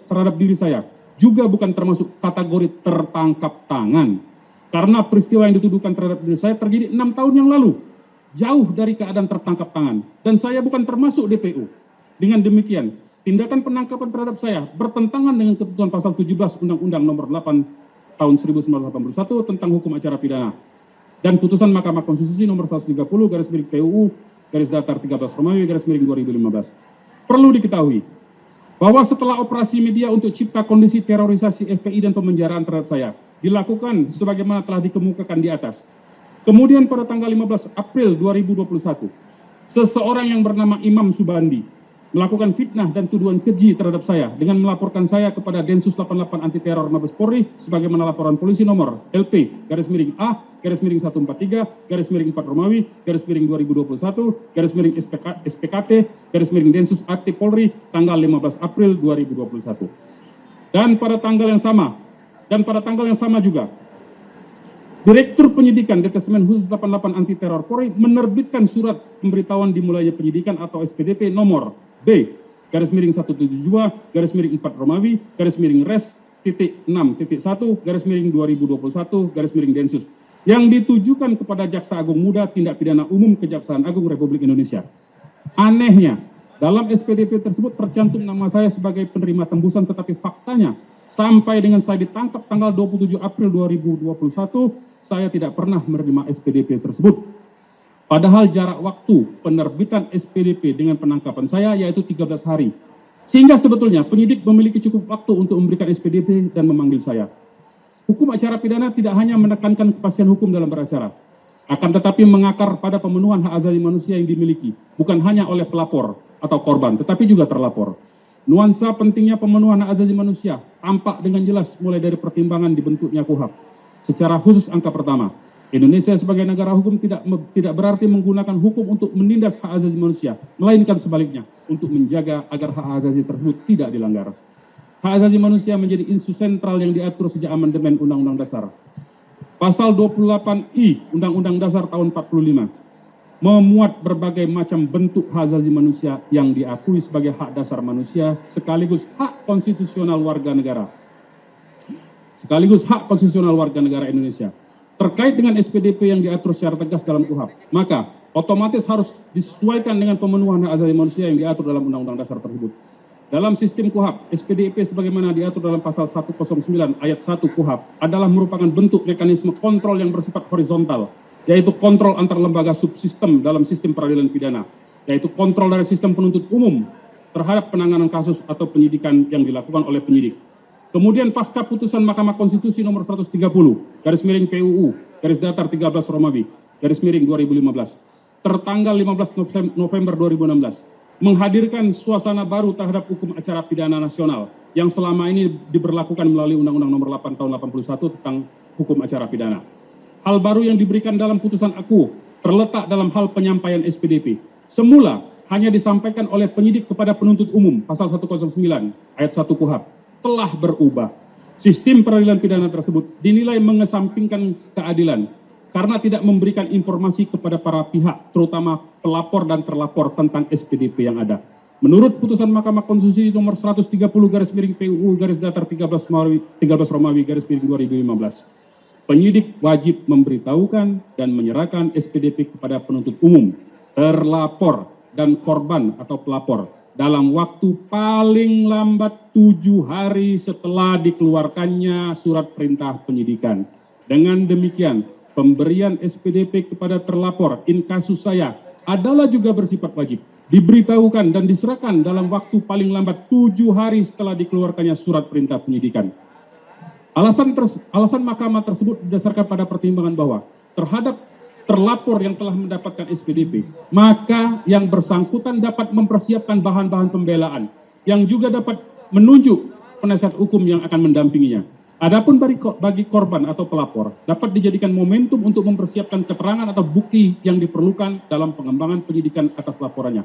terhadap diri saya juga bukan termasuk kategori tertangkap tangan. Karena peristiwa yang dituduhkan terhadap diri saya terjadi 6 tahun yang lalu. Jauh dari keadaan tertangkap tangan, dan saya bukan termasuk DPO. Dengan demikian, tindakan penangkapan terhadap saya bertentangan dengan ketentuan pasal 17 Undang-Undang Nomor 8 Tahun 1981 tentang Hukum Acara Pidana dan putusan Mahkamah Konstitusi Nomor 130 garis miring PUU garis datar 13 Romawi garis miring 2015. Perlu diketahui bahwa setelah operasi media untuk cipta kondisi terorisasi FPI dan pemenjaraan terhadap saya dilakukan sebagaimana telah dikemukakan di atas. Kemudian pada tanggal 15 April 2021, seseorang yang bernama Imam Subandi melakukan fitnah dan tuduhan keji terhadap saya dengan melaporkan saya kepada Densus 88 Anti Teror Mabes Polri sebagaimana laporan polisi nomor LP garis miring A garis miring 143 garis miring 4 Romawi garis miring 2021 garis miring SPKT garis miring Densus Aktif Polri tanggal 15 April 2021. Dan pada tanggal yang sama juga Direktur Penyidikan Detasmen Khusus 88 Anti Teror Polri menerbitkan surat pemberitahuan dimulainya penyidikan atau SPDP nomor B garis miring 172 garis miring 4 Romawi garis miring res titik 6.1 garis miring 2021 garis miring Densus yang ditujukan kepada Jaksa Agung Muda Tindak Pidana Umum Kejaksaan Agung Republik Indonesia. Anehnya, dalam SPDP tersebut tercantum nama saya sebagai penerima tembusan, tetapi faktanya sampai dengan saya ditangkap tanggal 27 April 2021, saya tidak pernah menerima SPDP tersebut. Padahal jarak waktu penerbitan SPDP dengan penangkapan saya yaitu 13 hari. Sehingga sebetulnya penyidik memiliki cukup waktu untuk memberikan SPDP dan memanggil saya. Hukum acara pidana tidak hanya menekankan kepastian hukum dalam beracara, akan tetapi mengakar pada pemenuhan hak asasi manusia yang dimiliki, bukan hanya oleh pelapor atau korban, tetapi juga terlapor. Nuansa pentingnya pemenuhan hak asasi manusia tampak dengan jelas mulai dari pertimbangan dibentuknya KUHAP. Secara khusus angka pertama, Indonesia sebagai negara hukum tidak berarti menggunakan hukum untuk menindas hak asasi manusia, melainkan sebaliknya untuk menjaga agar hak asasi tersebut tidak dilanggar. Hak asasi manusia menjadi isu sentral yang diatur sejak amandemen Undang-Undang Dasar. Pasal 28I Undang-Undang Dasar tahun 45 memuat berbagai macam bentuk hak asasi manusia yang diakui sebagai hak dasar manusia sekaligus hak konstitusional warga negara. Indonesia. Terkait dengan SPDP yang diatur secara tegas dalam KUHAP, maka otomatis harus disesuaikan dengan pemenuhan hak asasi manusia yang diatur dalam Undang-Undang Dasar tersebut. Dalam sistem KUHAP, SPDP sebagaimana diatur dalam pasal 109 ayat 1 KUHAP adalah merupakan bentuk mekanisme kontrol yang bersifat horizontal, yaitu kontrol antar lembaga subsistem dalam sistem peradilan pidana, yaitu kontrol dari sistem penuntut umum terhadap penanganan kasus atau penyidikan yang dilakukan oleh penyidik. Kemudian pasca putusan Mahkamah Konstitusi nomor 130 garis miring PUU garis datar 13 Romawi garis miring 2015 tertanggal 15 November 2016 menghadirkan suasana baru terhadap hukum acara pidana nasional yang selama ini diberlakukan melalui Undang-Undang Nomor 8 Tahun 81 tentang hukum acara pidana. Hal baru yang diberikan dalam putusan Akuo terletak dalam hal penyampaian SPDP. Semula hanya disampaikan oleh penyidik kepada penuntut umum pasal 109 ayat 1 KUHAP. Telah berubah. Sistem peradilan pidana tersebut dinilai mengesampingkan keadilan karena tidak memberikan informasi kepada para pihak, terutama pelapor dan terlapor tentang SPDP yang ada. Menurut putusan Mahkamah Konstitusi nomor 130 garis miring PUU garis datar 13 Romawi garis miring 2015, penyidik wajib memberitahukan dan menyerahkan SPDP kepada penuntut umum, terlapor, dan korban atau pelapor dalam waktu paling lambat 7 hari setelah dikeluarkannya surat perintah penyidikan. Dengan demikian, pemberian SPDP kepada terlapor in kasus saya adalah juga bersifat wajib, diberitahukan dan diserahkan dalam waktu paling lambat 7 hari setelah dikeluarkannya surat perintah penyidikan. Alasan mahkamah tersebut didasarkan pada pertimbangan bahwa terhadap terlapor yang telah mendapatkan SPDP, maka yang bersangkutan dapat mempersiapkan bahan-bahan pembelaan yang juga dapat menunjuk penasihat hukum yang akan mendampinginya. Adapun bagi korban atau pelapor dapat dijadikan momentum untuk mempersiapkan keterangan atau bukti yang diperlukan dalam pengembangan penyidikan atas laporannya.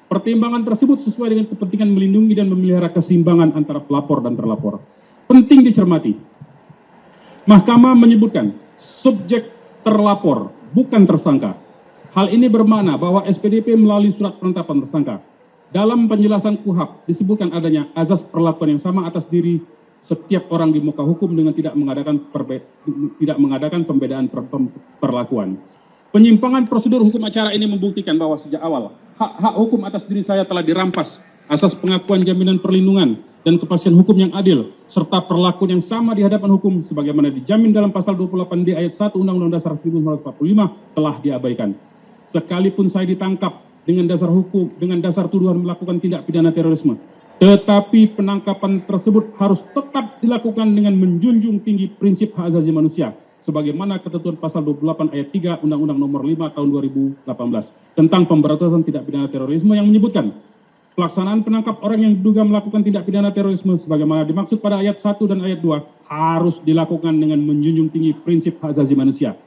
Pertimbangan tersebut sesuai dengan kepentingan melindungi dan memelihara keseimbangan antara pelapor dan terlapor. Penting dicermati, Mahkamah menyebutkan subjek terlapor, bukan tersangka. Hal ini bermakna bahwa SPDP melalui surat penetapan tersangka. Dalam penjelasan KUHP disebutkan adanya azas perlakuan yang sama atas diri setiap orang di muka hukum dengan tidak mengadakan pembedaan perlakuan. Penyimpangan prosedur hukum acara ini membuktikan bahwa sejak awal hak-hak hukum atas diri saya telah dirampas, asas pengakuan jaminan perlindungan dan kepastian hukum yang adil, serta perlakuan yang sama di hadapan hukum sebagaimana dijamin dalam pasal 28D ayat 1 Undang-Undang Dasar 1945 telah diabaikan. Sekalipun saya ditangkap dengan dasar tuduhan melakukan tindak pidana terorisme, tetapi penangkapan tersebut harus tetap dilakukan dengan menjunjung tinggi prinsip hak asasi manusia, sebagaimana ketentuan pasal 28 ayat 3 Undang-Undang Nomor 5 Tahun 2018 tentang pemberantasan tindak pidana terorisme yang menyebutkan pelaksanaan penangkap orang yang diduga melakukan tindak pidana terorisme sebagaimana dimaksud pada ayat 1 dan ayat 2 harus dilakukan dengan menjunjung tinggi prinsip hak asasi manusia.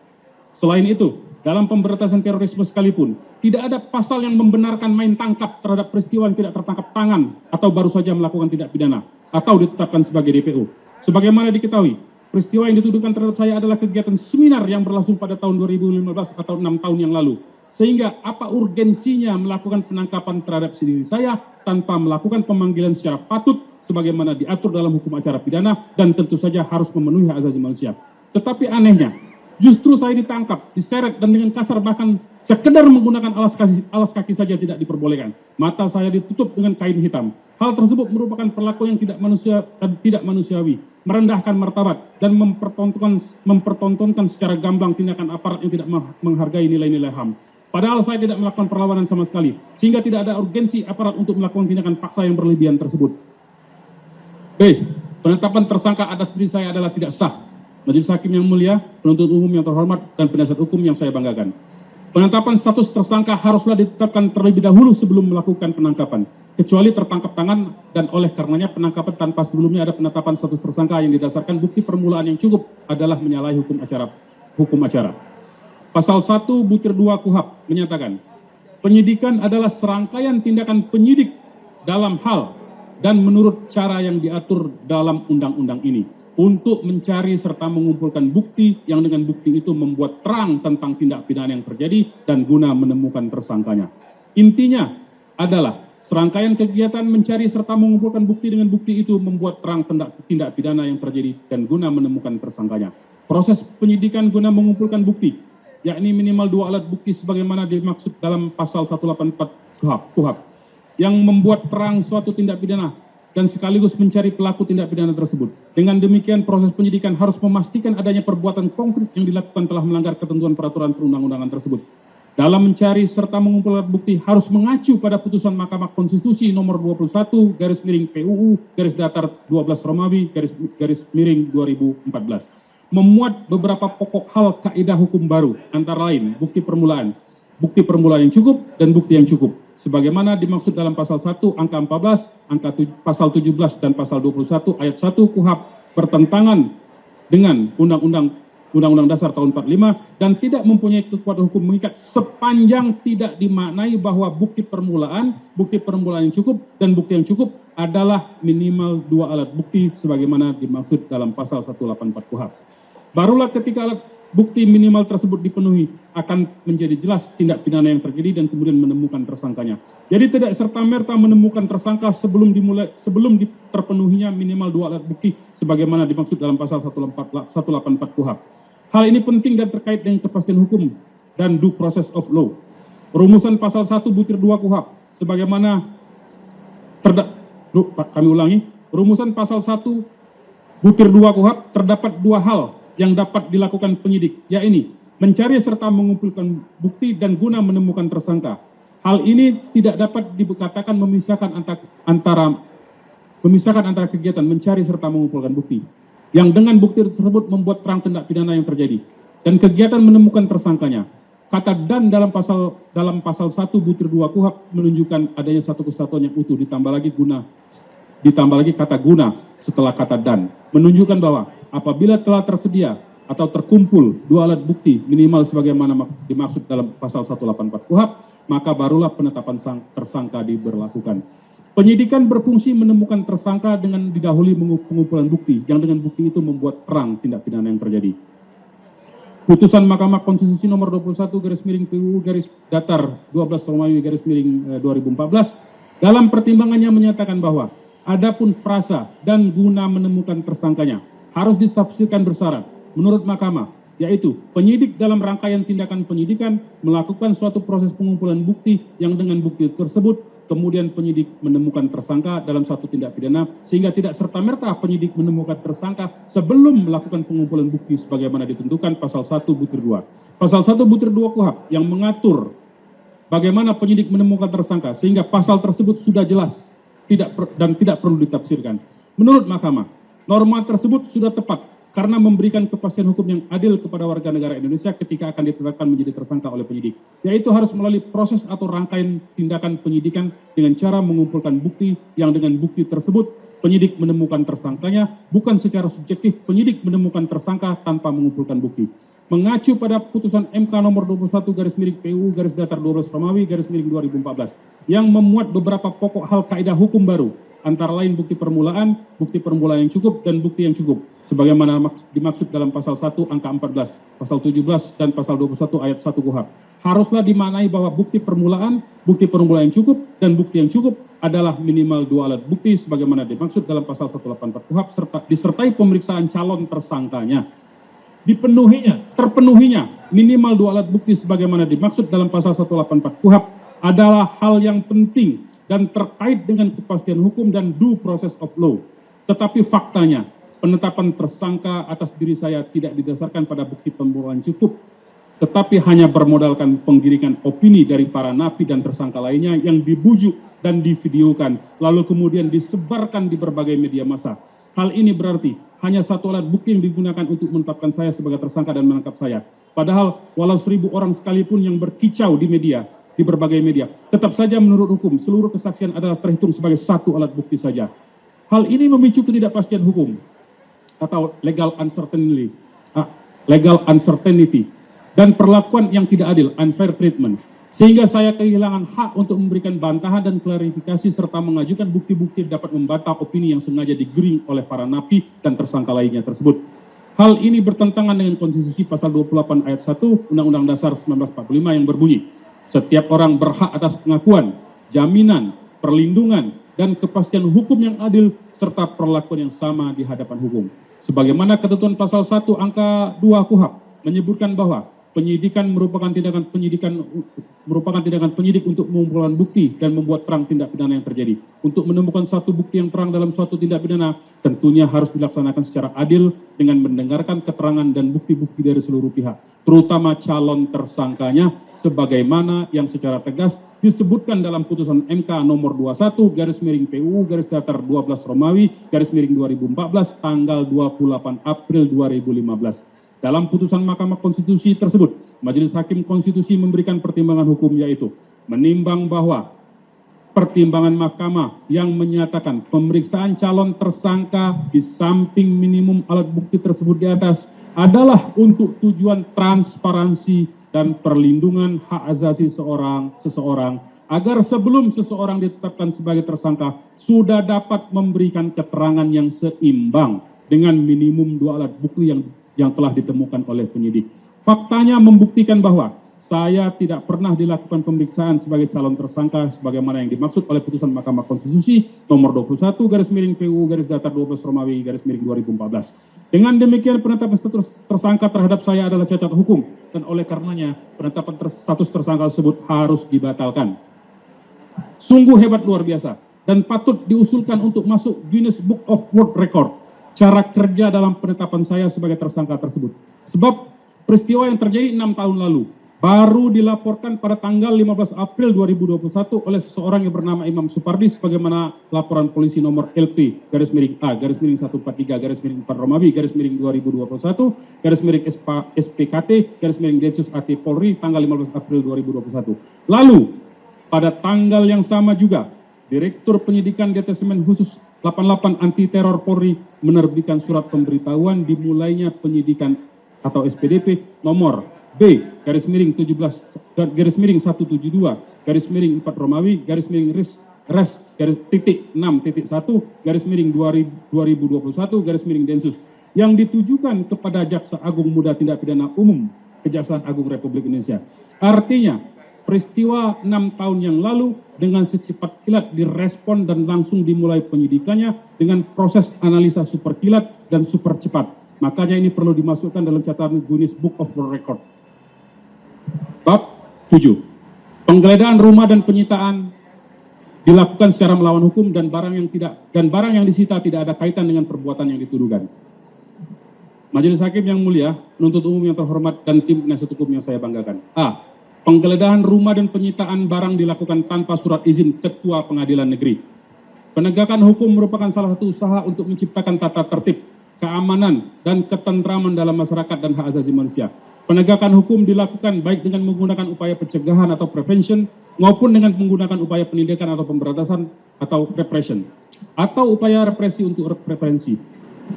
Selain itu, dalam pemberantasan terorisme sekalipun, tidak ada pasal yang membenarkan main tangkap terhadap peristiwa yang tidak tertangkap tangan atau baru saja melakukan tindak pidana atau ditetapkan sebagai DPO. Sebagaimana diketahui, peristiwa yang dituduhkan terhadap saya adalah kegiatan seminar yang berlangsung pada tahun 2015 atau 6 tahun yang lalu. Sehingga apa urgensinya melakukan penangkapan terhadap diri saya tanpa melakukan pemanggilan secara patut sebagaimana diatur dalam hukum acara pidana dan tentu saja harus memenuhi hak asasi manusia. Tetapi anehnya, justru saya ditangkap, diseret dan dengan kasar bahkan sekedar menggunakan alas kaki saja tidak diperbolehkan. Mata saya ditutup dengan kain hitam. Hal tersebut merupakan perlakuan yang tidak manusiawi, merendahkan martabat dan mempertontonkan secara gamblang tindakan aparat yang tidak menghargai nilai-nilai HAM. Padahal saya tidak melakukan perlawanan sama sekali, sehingga tidak ada urgensi aparat untuk melakukan tindakan paksa yang berlebihan tersebut. B. Penetapan tersangka atas diri saya adalah tidak sah. Majelis Hakim yang mulia, penuntut umum yang terhormat, dan penasihat hukum yang saya banggakan. Penetapan status tersangka haruslah ditetapkan terlebih dahulu sebelum melakukan penangkapan, kecuali tertangkap tangan dan oleh karenanya penangkapan tanpa sebelumnya ada penetapan status tersangka yang didasarkan bukti permulaan yang cukup adalah menyalahi hukum acara. Pasal 1 butir 2 KUHP menyatakan, penyidikan adalah serangkaian tindakan penyidik dalam hal dan menurut cara yang diatur dalam undang-undang ini untuk mencari serta mengumpulkan bukti yang dengan bukti itu membuat terang tentang tindak pidana yang terjadi dan guna menemukan tersangkanya. Intinya adalah serangkaian kegiatan mencari serta mengumpulkan bukti dengan bukti itu membuat terang tindak pidana yang terjadi dan guna menemukan tersangkanya. Proses penyidikan guna mengumpulkan bukti yakni minimal 2 alat bukti sebagaimana dimaksud dalam pasal 184 KUHP yang membuat terang suatu tindak pidana dan sekaligus mencari pelaku tindak pidana tersebut. Dengan demikian proses penyidikan harus memastikan adanya perbuatan konkret yang dilakukan telah melanggar ketentuan peraturan perundang-undangan tersebut. Dalam mencari serta mengumpulkan bukti harus mengacu pada putusan Mahkamah Konstitusi nomor 21 garis miring PUU garis datar 12 Romawi garis miring 2014. Memuat beberapa pokok hal kaidah hukum baru, antara lain bukti permulaan yang cukup dan bukti yang cukup. Sebagaimana dimaksud dalam pasal 1 angka 14, pasal 17 dan pasal 21 ayat 1 KUHP bertentangan dengan Undang-Undang Dasar tahun 45 dan tidak mempunyai kekuatan hukum mengikat sepanjang tidak dimaknai bahwa bukti permulaan yang cukup dan bukti yang cukup adalah minimal 2 alat bukti sebagaimana dimaksud dalam pasal 184 KUHP. Barulah ketika alat bukti minimal tersebut dipenuhi akan menjadi jelas tindak pidana yang terjadi dan kemudian menemukan tersangkanya. Jadi tidak serta-merta menemukan tersangka sebelum terpenuhinya minimal 2 alat bukti sebagaimana dimaksud dalam pasal 184 KUHP. Hal ini penting dan terkait dengan kepastian hukum dan due process of law. Rumusan pasal 1 butir 2 KUHP sebagaimana rumusan pasal 1 butir 2 KUHP terdapat 2 hal yang dapat dilakukan penyidik, yaitu mencari serta mengumpulkan bukti dan guna menemukan tersangka. Hal ini tidak dapat dikatakan memisahkan antara kegiatan mencari serta mengumpulkan bukti, yang dengan bukti tersebut membuat terang tindak pidana yang terjadi, dan kegiatan menemukan tersangkanya. Kata dan dalam pasal 1 butir 2 KUHP menunjukkan adanya satu kesatuan yang utuh, ditambah lagi kata guna setelah kata dan, menunjukkan bahwa apabila telah tersedia atau terkumpul 2 alat bukti minimal sebagaimana dimaksud dalam pasal 184 KUHP, maka barulah penetapan tersangka diberlakukan. Penyidikan berfungsi menemukan tersangka dengan didahului pengumpulan bukti, yang dengan bukti itu membuat terang tindak pidana yang terjadi. Putusan Mahkamah Konstitusi nomor 21/PU/12 dalam pertimbangannya menyatakan bahwa adapun frasa dan guna menemukan tersangkanya harus ditafsirkan bersyarat menurut Mahkamah, yaitu penyidik dalam rangkaian tindakan penyidikan melakukan suatu proses pengumpulan bukti yang dengan bukti tersebut kemudian penyidik menemukan tersangka dalam suatu tindak pidana, sehingga tidak serta-merta penyidik menemukan tersangka sebelum melakukan pengumpulan bukti sebagaimana ditentukan pasal 1 butir 2. Pasal 1 butir 2 KUHP yang mengatur bagaimana penyidik menemukan tersangka, sehingga pasal tersebut sudah jelas dan tidak perlu ditafsirkan. Menurut Mahkamah, norma tersebut sudah tepat karena memberikan kepastian hukum yang adil kepada warga negara Indonesia ketika akan ditetapkan menjadi tersangka oleh penyidik, yaitu harus melalui proses atau rangkaian tindakan penyidikan dengan cara mengumpulkan bukti, yang dengan bukti tersebut penyidik menemukan tersangkanya, bukan secara subjektif penyidik menemukan tersangka tanpa mengumpulkan bukti. Mengacu pada putusan MK nomor 21/PU/12 yang memuat beberapa pokok hal kaidah hukum baru, antara lain bukti permulaan yang cukup, dan bukti yang cukup, sebagaimana dimaksud dalam pasal 1 angka 14, pasal 17, dan pasal 21 ayat 1 KUHP. Haruslah dimaknai bahwa bukti permulaan yang cukup, dan bukti yang cukup adalah minimal 2 alat bukti, sebagaimana dimaksud dalam pasal 184 KUHP, serta disertai pemeriksaan calon tersangkanya. Terpenuhinya minimal 2 alat bukti sebagaimana dimaksud dalam pasal 184 KUHP adalah hal yang penting dan terkait dengan kepastian hukum dan due process of law. Tetapi faktanya, penetapan tersangka atas diri saya tidak didasarkan pada bukti permulaan cukup, tetapi hanya bermodalkan penggiringan opini dari para napi dan tersangka lainnya yang dibujuk dan divideokan, lalu kemudian disebarkan di berbagai media massa. Hal ini berarti hanya satu alat bukti yang digunakan untuk menetapkan saya sebagai tersangka dan menangkap saya. Padahal walau 1000 orang sekalipun yang berkicau di berbagai media, tetap saja menurut hukum seluruh kesaksian adalah terhitung sebagai satu alat bukti saja. Hal ini memicu ketidakpastian hukum atau legal uncertainty dan perlakuan yang tidak adil, unfair treatment, sehingga saya kehilangan hak untuk memberikan bantahan dan klarifikasi serta mengajukan bukti-bukti dapat membantah opini yang sengaja digiring oleh para napi dan tersangka lainnya tersebut. Hal ini bertentangan dengan konstitusi pasal 28 ayat 1 Undang-Undang Dasar 1945 yang berbunyi, setiap orang berhak atas pengakuan, jaminan, perlindungan, dan kepastian hukum yang adil serta perlakuan yang sama di hadapan hukum. Sebagaimana ketentuan pasal 1 angka 2 KUHP menyebutkan bahwa penyidikan merupakan tindakan penyidik untuk mengumpulkan bukti dan membuat terang tindak pidana yang terjadi. Untuk menemukan suatu bukti yang terang dalam suatu tindak pidana tentunya harus dilaksanakan secara adil dengan mendengarkan keterangan dan bukti-bukti dari seluruh pihak, terutama calon tersangkanya, sebagaimana yang secara tegas disebutkan dalam putusan MK nomor 21/PU/12-12/2014 tanggal 28 April 2015. Dalam putusan Mahkamah Konstitusi tersebut, Majelis Hakim Konstitusi memberikan pertimbangan hukum, yaitu menimbang bahwa pertimbangan Mahkamah yang menyatakan pemeriksaan calon tersangka di samping minimum alat bukti tersebut di atas adalah untuk tujuan transparansi dan perlindungan hak asasi seseorang agar sebelum seseorang ditetapkan sebagai tersangka sudah dapat memberikan keterangan yang seimbang dengan minimum 2 alat bukti yang telah ditemukan oleh penyidik. Faktanya membuktikan bahwa saya tidak pernah dilakukan pemeriksaan sebagai calon tersangka sebagaimana yang dimaksud oleh putusan Mahkamah Konstitusi nomor 21/PU-Data 12 Romawi/2014. Dengan demikian penetapan status tersangka terhadap saya adalah cacat hukum dan oleh karenanya penetapan status tersangka tersebut harus dibatalkan. Sungguh hebat luar biasa dan patut diusulkan untuk masuk Guinness Book of World Record cara kerja dalam penetapan saya sebagai tersangka tersebut. Sebab peristiwa yang terjadi 6 tahun lalu baru dilaporkan pada tanggal 15 April 2021 oleh seseorang yang bernama Imam Supardi sebagaimana laporan polisi nomor LP_A_143_4 Romawi_2021_SPKT_Densus AT Polri tanggal 15 April 2021. Lalu pada tanggal yang sama juga Direktur Penyidikan Detesemen Khusus 88 Anti Teror Polri menerbitkan surat pemberitahuan dimulainya penyidikan atau SPDP nomor B_172_4 Romawi_6.1/2021 yang ditujukan kepada Jaksa Agung Muda Tindak Pidana Umum Kejaksaan Agung Republik Indonesia. Artinya, peristiwa 6 tahun yang lalu dengan secepat kilat direspon dan langsung dimulai penyidikannya dengan proses analisa super kilat dan super cepat. Makanya ini perlu dimasukkan dalam catatan Guinness Book of World Record. Bab 7. Penggeledahan rumah dan penyitaan dilakukan secara melawan hukum dan barang yang disita tidak ada kaitan dengan perbuatan yang dituduhkan. Majelis Hakim yang mulia, penuntut umum yang terhormat dan tim penasihat hukum yang saya banggakan. A. Penggeledahan rumah dan penyitaan barang dilakukan tanpa surat izin Ketua Pengadilan Negeri. Penegakan hukum merupakan salah satu usaha untuk menciptakan tata tertib, keamanan, dan ketentraman dalam masyarakat dan hak asasi manusia. Penegakan hukum dilakukan baik dengan menggunakan upaya pencegahan atau prevention maupun dengan menggunakan upaya penindakan atau pemberantasan atau repression atau upaya represi untuk prevensi.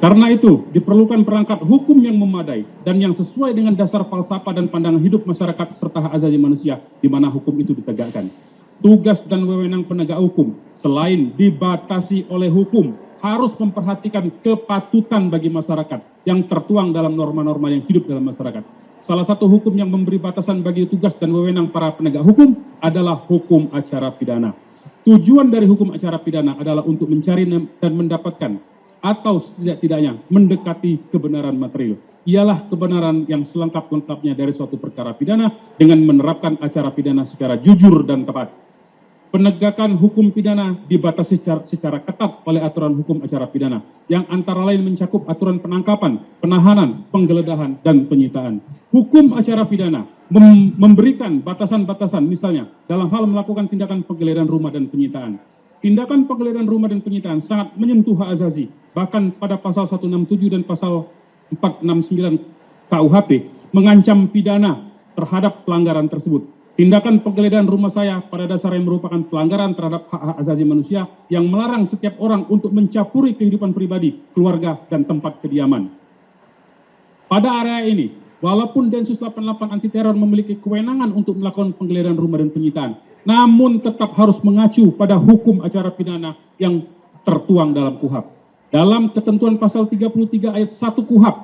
Karena itu diperlukan perangkat hukum yang memadai dan yang sesuai dengan dasar falsafah dan pandangan hidup masyarakat serta hak asasi manusia di mana hukum itu ditegakkan. Tugas dan wewenang penegak hukum selain dibatasi oleh hukum harus memperhatikan kepatutan bagi masyarakat yang tertuang dalam norma-norma yang hidup dalam masyarakat. Salah satu hukum yang memberi batasan bagi tugas dan wewenang para penegak hukum adalah hukum acara pidana. Tujuan dari hukum acara pidana adalah untuk mencari dan mendapatkan atau setidak-tidaknya mendekati kebenaran material. Ialah kebenaran yang selengkap-lengkapnya dari suatu perkara pidana dengan menerapkan acara pidana secara jujur dan tepat. Penegakan hukum pidana dibatasi secara ketat oleh aturan hukum acara pidana yang antara lain mencakup aturan penangkapan, penahanan, penggeledahan, dan penyitaan. Hukum acara pidana memberikan batasan-batasan misalnya dalam hal melakukan tindakan penggeledahan rumah dan penyitaan. Tindakan penggeledahan rumah dan penyitaan sangat menyentuh hak asasi, bahkan pada pasal 167 dan pasal 469 KUHP mengancam pidana terhadap pelanggaran tersebut. Tindakan penggeledahan rumah saya pada dasarnya merupakan pelanggaran terhadap hak asasi manusia yang melarang setiap orang untuk mencapuri kehidupan pribadi, keluarga, dan tempat kediaman. Pada area ini, walaupun Densus 88 anti teror memiliki kewenangan untuk melakukan penggeledahan rumah dan penyitaan, namun tetap harus mengacu pada hukum acara pidana yang tertuang dalam KUHP. Dalam ketentuan pasal 33 ayat 1 KUHP,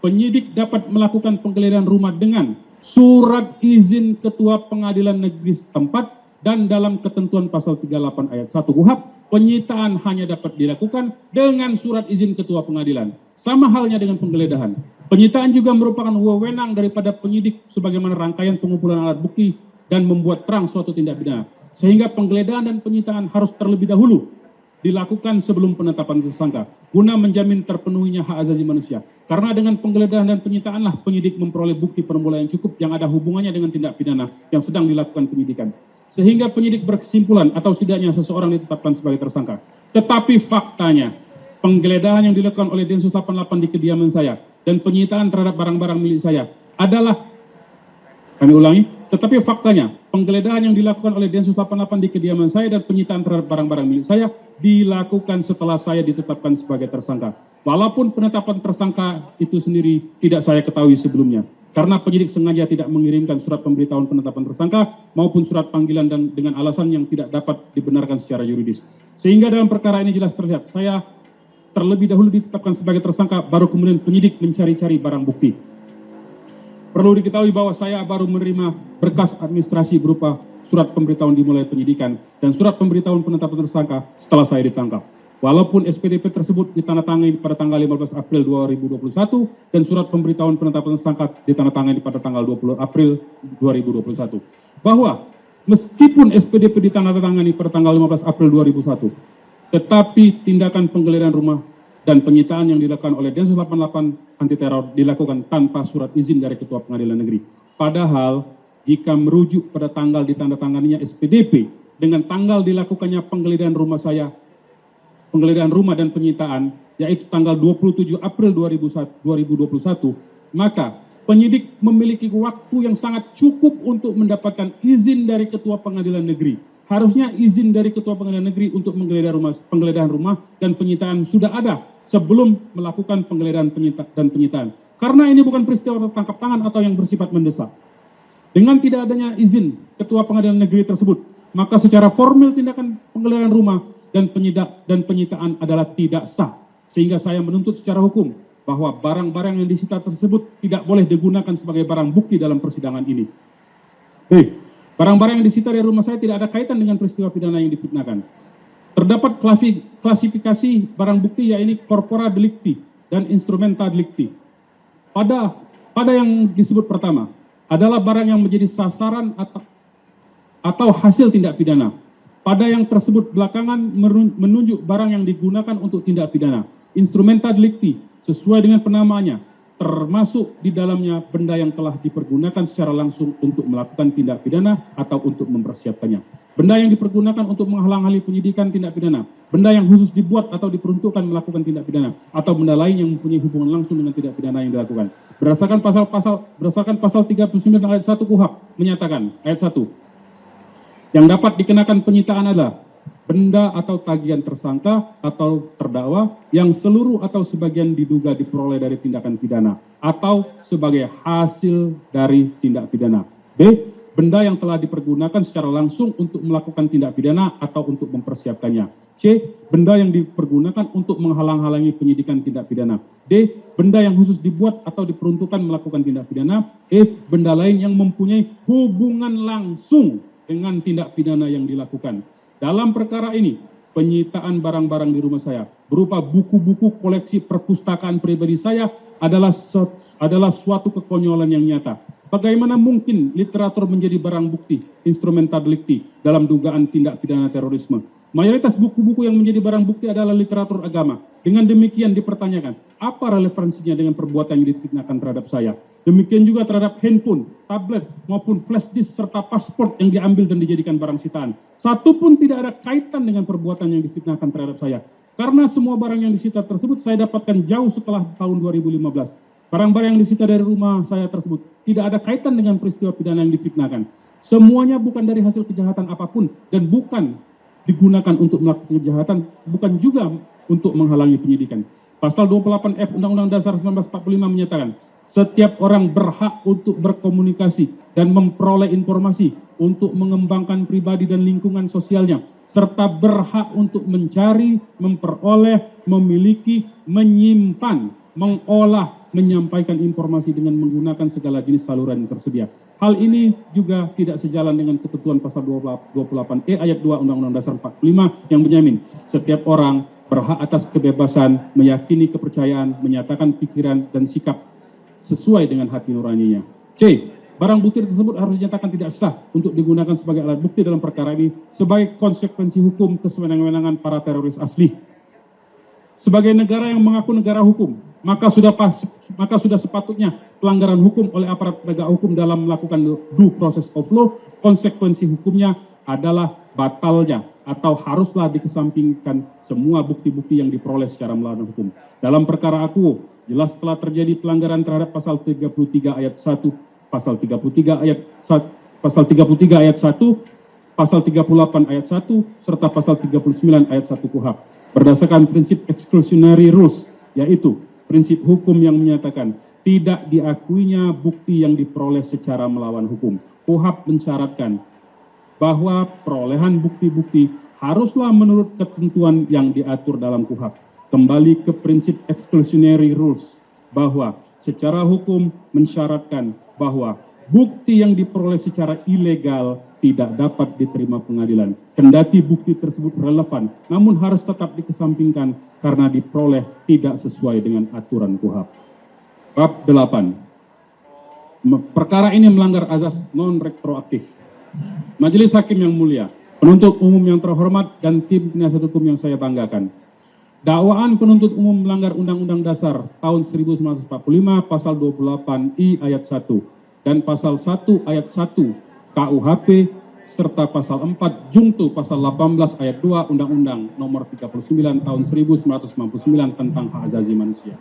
penyidik dapat melakukan penggeledahan rumah dengan surat izin Ketua Pengadilan Negeri setempat dan dalam ketentuan pasal 38 ayat 1 KUHP, penyitaan hanya dapat dilakukan dengan surat izin Ketua Pengadilan. Sama halnya dengan penggeledahan. Penyitaan juga merupakan wewenang daripada penyidik sebagaimana rangkaian pengumpulan alat bukti dan membuat terang suatu tindak pidana. Sehingga penggeledahan dan penyitaan harus terlebih dahulu dilakukan sebelum penetapan tersangka guna menjamin terpenuhinya hak asasi manusia. Karena dengan penggeledahan dan penyitaanlah penyidik memperoleh bukti permulaan yang cukup yang ada hubungannya dengan tindak pidana yang sedang dilakukan penyidikan. Sehingga penyidik berkesimpulan atau setidaknya seseorang ditetapkan sebagai tersangka. Tetapi faktanya, penggeledahan yang dilakukan oleh Densus 88 di kediaman saya dan penyitaan terhadap barang-barang milik saya adalah, kami ulangi, tetapi faktanya, penggeledahan yang dilakukan oleh Densus 88 di kediaman saya dan penyitaan terhadap barang-barang milik saya dilakukan setelah saya ditetapkan sebagai tersangka. Walaupun penetapan tersangka itu sendiri tidak saya ketahui sebelumnya. Karena penyidik sengaja tidak mengirimkan surat pemberitahuan penetapan tersangka maupun surat panggilan dan dengan alasan yang tidak dapat dibenarkan secara yuridis. Sehingga dalam perkara ini jelas terlihat, saya terlebih dahulu ditetapkan sebagai tersangka, baru kemudian penyidik mencari-cari barang bukti. Perlu diketahui bahwa saya baru menerima berkas administrasi berupa surat pemberitahuan dimulai penyidikan dan surat pemberitahuan penetapan tersangka setelah saya ditangkap. Walaupun SPDP tersebut ditandatangani pada tanggal 15 April 2021 dan surat pemberitahuan penetapan tersangka ditandatangani pada tanggal 20 April 2021. Bahwa meskipun SPDP ditandatangani pada tanggal 15 April 2001, tetapi tindakan penggeledahan rumah dan penyitaan yang dilakukan oleh Densus 88 anti teror dilakukan tanpa surat izin dari Ketua Pengadilan Negeri. Padahal jika merujuk pada tanggal ditandatanganinya SPDP dengan tanggal dilakukannya penggeledahan rumah saya, penggeledahan rumah dan penyitaan, yaitu tanggal 27 April 2021, maka penyidik memiliki waktu yang sangat cukup untuk mendapatkan izin dari Ketua Pengadilan Negeri. Harusnya izin dari Ketua Pengadilan Negeri untuk penggeledahan rumah dan penyitaan sudah ada sebelum melakukan penggeledahan dan penyitaan. Karena ini bukan peristiwa tertangkap tangan atau yang bersifat mendesak. Dengan tidak adanya izin Ketua Pengadilan Negeri tersebut, maka secara formal tindakan penggeledahan rumah dan penyitaan adalah tidak sah. Sehingga saya menuntut secara hukum bahwa barang-barang yang disita tersebut tidak boleh digunakan sebagai barang bukti dalam persidangan ini. Barang-barang yang disita dari rumah saya tidak ada kaitan dengan peristiwa pidana yang difitnahkan. Terdapat klasifikasi barang bukti yaitu corpora delicti dan instrumenta delicti. Pada yang disebut pertama adalah barang yang menjadi sasaran atau hasil tindak pidana. Pada yang tersebut belakangan menunjuk barang yang digunakan untuk tindak pidana. Instrumenta delicti sesuai dengan penamaannya, termasuk di dalamnya benda yang telah dipergunakan secara langsung untuk melakukan tindak pidana atau untuk mempersiapkannya. Benda yang dipergunakan untuk menghalang-halangi penyidikan tindak pidana. Benda yang khusus dibuat atau diperuntukkan melakukan tindak pidana. Atau benda lain yang mempunyai hubungan langsung dengan tindak pidana yang dilakukan. Berdasarkan pasal 39 ayat 1 KUHP menyatakan, ayat 1, yang dapat dikenakan penyitaan adalah benda atau tagihan tersangka atau terdakwa yang seluruh atau sebagian diduga diperoleh dari tindakan pidana atau sebagai hasil dari tindak pidana. B. Benda yang telah dipergunakan secara langsung untuk melakukan tindak pidana atau untuk mempersiapkannya. C. Benda yang dipergunakan untuk menghalang-halangi penyidikan tindak pidana. D. Benda yang khusus dibuat atau diperuntukkan melakukan tindak pidana. E. Benda lain yang mempunyai hubungan langsung dengan tindak pidana yang dilakukan. Dalam perkara ini, penyitaan barang-barang di rumah saya berupa buku-buku koleksi perpustakaan pribadi saya adalah suatu kekonyolan yang nyata. Bagaimana mungkin literatur menjadi barang bukti, instrumenta delicti dalam dugaan tindak pidana terorisme? Mayoritas buku-buku yang menjadi barang bukti adalah literatur agama. Dengan demikian dipertanyakan, apa relevansinya dengan perbuatan yang difitnahkan terhadap saya? Demikian juga terhadap handphone, tablet, maupun flash disk serta paspor yang diambil dan dijadikan barang sitaan. Satu pun tidak ada kaitan dengan perbuatan yang difitnahkan terhadap saya. Karena semua barang yang disita tersebut saya dapatkan jauh setelah tahun 2015. Barang-barang yang disita dari rumah saya tersebut tidak ada kaitan dengan peristiwa pidana yang difitnahkan. Semuanya bukan dari hasil kejahatan apapun dan bukan digunakan untuk melakukan kejahatan, bukan juga untuk menghalangi penyidikan. Pasal 28F Undang-Undang Dasar 1945 menyatakan, setiap orang berhak untuk berkomunikasi dan memperoleh informasi untuk mengembangkan pribadi dan lingkungan sosialnya, serta berhak untuk mencari, memperoleh, memiliki, menyimpan, mengolah, menyampaikan informasi dengan menggunakan segala jenis saluran yang tersedia. Hal ini juga tidak sejalan dengan ketentuan pasal 28E ayat 2 Undang-Undang Dasar 45 yang menjamin setiap orang berhak atas kebebasan, meyakini kepercayaan, menyatakan pikiran dan sikap sesuai dengan hati nuraninya. C. Barang bukti tersebut harus dinyatakan tidak sah untuk digunakan sebagai alat bukti dalam perkara ini sebagai konsekuensi hukum kesewenang-wenangan para teroris asli. Sebagai negara yang mengaku negara hukum, maka sudah sepatutnya pelanggaran hukum oleh aparat penegak hukum dalam melakukan due process of law, konsekuensi hukumnya adalah batalnya atau haruslah dikesampingkan semua bukti-bukti yang diperoleh secara melawan hukum. Dalam perkara aku, jelas telah terjadi pelanggaran terhadap pasal 33 ayat 1, pasal 33 ayat 1, pasal 38 ayat 1, serta pasal 39 ayat 1 KUHP. Berdasarkan prinsip exclusionary rules, yaitu prinsip hukum yang menyatakan tidak diakuinya bukti yang diperoleh secara melawan hukum. KUHP mensyaratkan bahwa perolehan bukti-bukti haruslah menurut ketentuan yang diatur dalam KUHP. kembali ke prinsip exclusionary rules, bahwa secara hukum mensyaratkan bahwa bukti yang diperoleh secara ilegal tidak dapat diterima pengadilan. Kendati bukti tersebut relevan, namun harus tetap dikesampingkan karena diperoleh tidak sesuai dengan aturan KUHP. Bab 8. Perkara ini melanggar azas non-retroaktif. Majelis Hakim yang mulia, penuntut umum yang terhormat, dan tim penasihat hukum yang saya banggakan. Dakwaan penuntut umum melanggar Undang-Undang Dasar tahun 1945 pasal 28I ayat 1 dan pasal 1 ayat 1 KUHP serta pasal 4 Jungto pasal 18 ayat 2 Undang-Undang nomor 39 tahun 1999 tentang hak asasi manusia.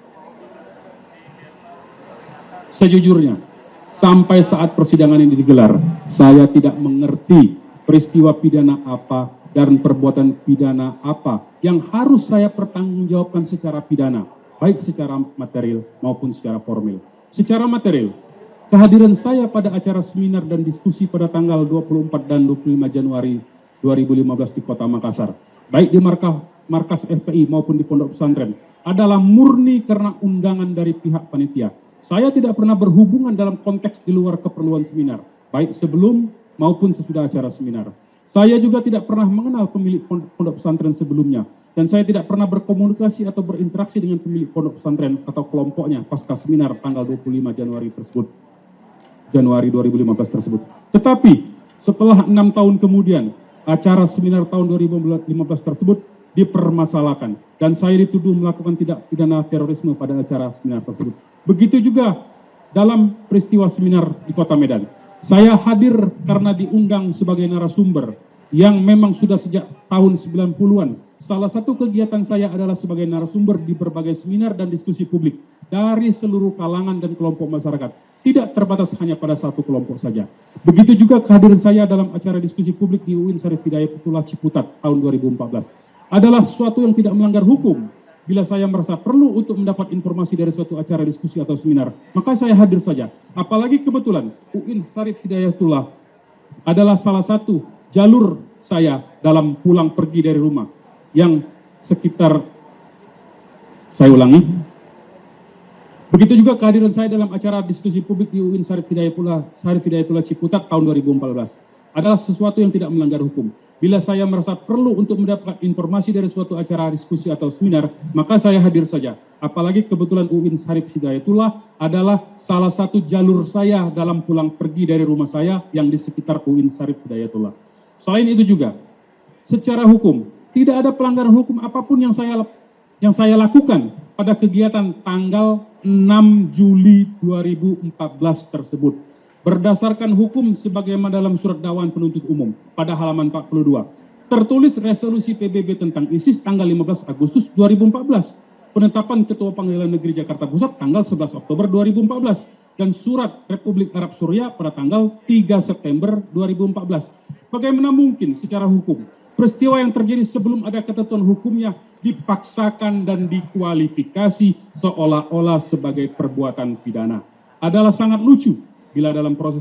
Sejujurnya, sampai saat persidangan ini digelar, saya tidak mengerti peristiwa pidana apa dan perbuatan pidana apa yang harus saya pertanggungjawabkan secara pidana, baik secara material maupun secara formil. Secara material, kehadiran saya pada acara seminar dan diskusi pada tanggal 24 dan 25 Januari 2015 di Kota Makassar, baik di markas FPI maupun di pondok pesantren, adalah murni karena undangan dari pihak panitia. Saya tidak pernah berhubungan dalam konteks di luar keperluan seminar, baik sebelum maupun sesudah acara seminar. Saya juga tidak pernah mengenal pemilik pondok pesantren sebelumnya, dan saya tidak pernah berkomunikasi atau berinteraksi dengan pemilik pondok pesantren atau kelompoknya pasca seminar tanggal 25 Januari 2015 tersebut. Tetapi setelah 6 tahun kemudian, acara seminar tahun 2015 tersebut dipermasalahkan, dan saya dituduh melakukan tindak pidana terorisme pada acara seminar tersebut. Begitu juga dalam peristiwa seminar di Kota Medan. Saya hadir karena diundang sebagai narasumber yang memang sudah sejak tahun 90-an. Salah satu kegiatan saya adalah sebagai narasumber di berbagai seminar dan diskusi publik dari seluruh kalangan dan kelompok masyarakat. Tidak terbatas hanya pada satu kelompok saja. Begitu juga kehadiran saya dalam acara diskusi publik di UIN Syarif Hidayatullah Ciputat tahun 2014. Adalah sesuatu yang tidak melanggar hukum. Bila saya merasa perlu untuk mendapat informasi dari suatu acara diskusi atau seminar, maka saya hadir saja. Apalagi kebetulan UIN Syarif Hidayatullah adalah salah satu jalur saya dalam pulang pergi dari rumah yang sekitar, saya ulangi, begitu juga kehadiran saya dalam acara diskusi publik di UIN Syarif Hidayatullah Ciputat tahun 2014 adalah sesuatu yang tidak melanggar hukum. Bila saya merasa perlu untuk mendapatkan informasi dari suatu acara diskusi atau seminar, maka saya hadir saja. Apalagi kebetulan UIN Syarif Hidayatullah adalah salah satu jalur saya dalam pulang pergi dari rumah saya yang di sekitar UIN Syarif Hidayatullah. Selain itu juga, secara hukum, tidak ada pelanggaran hukum apapun yang saya lakukan pada kegiatan tanggal 6 Juli 2014 tersebut. Berdasarkan hukum sebagaimana dalam surat dakwaan penuntut umum pada halaman 42. Tertulis resolusi PBB tentang ISIS tanggal 15 Agustus 2014. Penetapan Ketua Pengadilan Negeri Jakarta Pusat tanggal 11 Oktober 2014. Dan surat Republik Arab Suriah pada tanggal 3 September 2014. Bagaimana mungkin secara hukum peristiwa yang terjadi sebelum ada ketentuan hukumnya dipaksakan dan dikualifikasi seolah-olah sebagai perbuatan pidana? Adalah sangat lucu bila dalam proses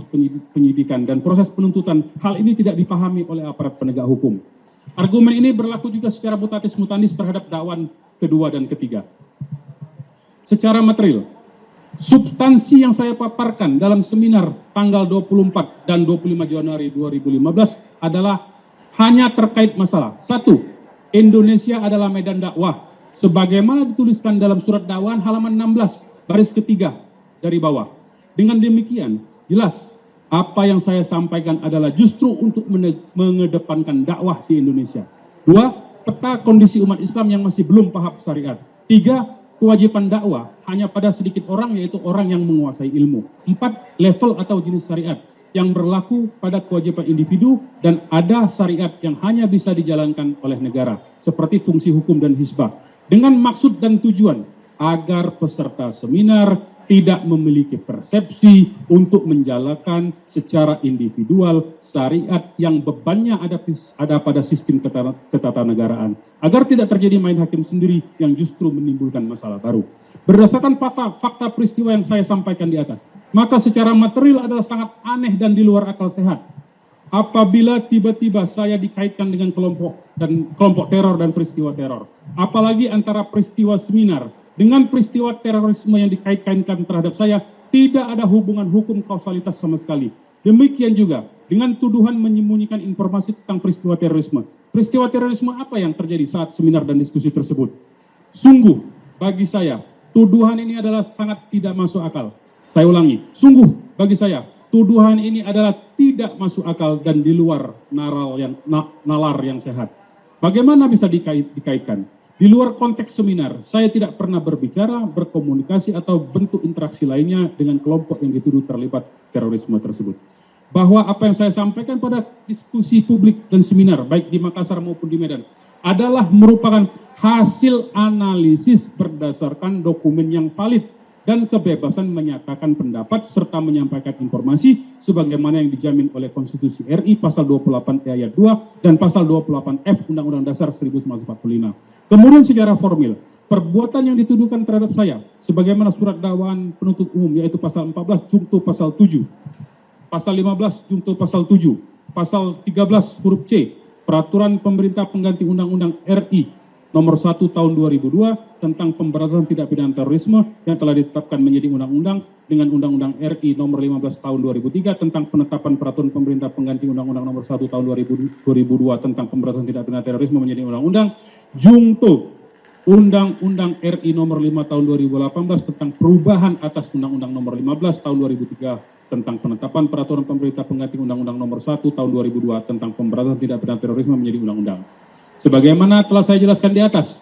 penyidikan dan proses penuntutan hal ini tidak dipahami oleh aparat penegak hukum. Argumen ini berlaku juga secara mutatis mutandis terhadap dakwaan kedua dan ketiga. Secara material, substansi yang saya paparkan dalam seminar tanggal 24 dan 25 Januari 2015 adalah hanya terkait masalah. 1. Indonesia adalah medan dakwah. Sebagaimana dituliskan dalam surat dakwaan halaman 16, baris ketiga dari bawah. Dengan demikian, jelas apa yang saya sampaikan adalah justru untuk mengedepankan dakwah di Indonesia. 2. Peta kondisi umat Islam yang masih belum paham syariat. 3. Kewajiban dakwah hanya pada sedikit orang, yaitu orang yang menguasai ilmu. 4. Level atau jenis syariat yang berlaku pada kewajiban individu dan ada syariat yang hanya bisa dijalankan oleh negara, seperti fungsi hukum dan hisbah. Dengan maksud dan tujuan agar peserta seminar tidak memiliki persepsi untuk menjalankan secara individual syariat yang bebannya ada pada sistem ketatanegaraan, agar tidak terjadi main hakim sendiri yang justru menimbulkan masalah baru. Berdasarkan fakta peristiwa yang saya sampaikan di atas, maka secara material adalah sangat aneh dan di luar akal sehat apabila tiba-tiba saya dikaitkan dengan kelompok teror dan peristiwa teror, apalagi antara peristiwa seminar dengan peristiwa terorisme yang dikaitkan terhadap saya, tidak ada hubungan hukum kausalitas sama sekali. Demikian juga dengan tuduhan menyembunyikan informasi tentang peristiwa terorisme. Peristiwa terorisme apa yang terjadi saat seminar dan diskusi tersebut? Sungguh bagi saya, tuduhan ini adalah sangat tidak masuk akal. Saya ulangi, sungguh bagi saya, tuduhan ini adalah tidak masuk akal dan di luar nalar yang sehat. Bagaimana bisa dikaitkan? Di luar konteks seminar, saya tidak pernah berbicara, berkomunikasi, atau bentuk interaksi lainnya dengan kelompok yang dituduh terlibat terorisme tersebut. Bahwa apa yang saya sampaikan pada diskusi publik dan seminar, baik di Makassar maupun di Medan, adalah merupakan hasil analisis berdasarkan dokumen yang valid dan kebebasan menyatakan pendapat serta menyampaikan informasi sebagaimana yang dijamin oleh Konstitusi RI pasal 28 ayat 2 dan pasal 28F Undang-Undang Dasar 1945. Kemudian secara formil, perbuatan yang dituduhkan terhadap saya sebagaimana surat dakwaan penuntut umum yaitu pasal 14 junto pasal 7, pasal 15 junto pasal 7, pasal 13 huruf C, Peraturan Pemerintah Pengganti Undang-Undang RI Nomor 1 Tahun 2002 tentang pemberantasan tindak pidana terorisme yang telah ditetapkan menjadi undang-undang dengan Undang-Undang RI Nomor 15 Tahun 2003 tentang penetapan Peraturan Pemerintah Pengganti Undang-Undang Nomor 1 Tahun 2002 tentang pemberantasan tindak pidana terorisme menjadi undang-undang, junto Undang-Undang RI Nomor 5 Tahun 2018 tentang perubahan atas Undang-Undang Nomor 15 Tahun 2003 tentang penetapan Peraturan Pemerintah Pengganti Undang-Undang Nomor 1 Tahun 2002 tentang pemberantasan tindak pidana terorisme menjadi undang-undang. Sebagaimana telah saya jelaskan di atas,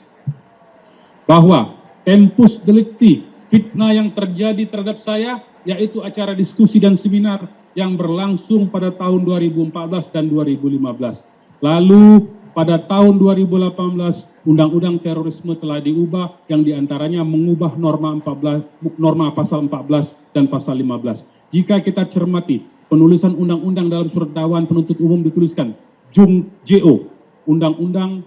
bahwa tempus delicti, fitnah yang terjadi terhadap saya, yaitu acara diskusi dan seminar yang berlangsung pada tahun 2014 dan 2015. Lalu pada tahun 2018, Undang-Undang Terorisme telah diubah, yang diantaranya mengubah norma pasal 14 dan pasal 15. Jika kita cermati penulisan undang-undang dalam surat dakwaan penuntut umum dituliskan JO, Undang-Undang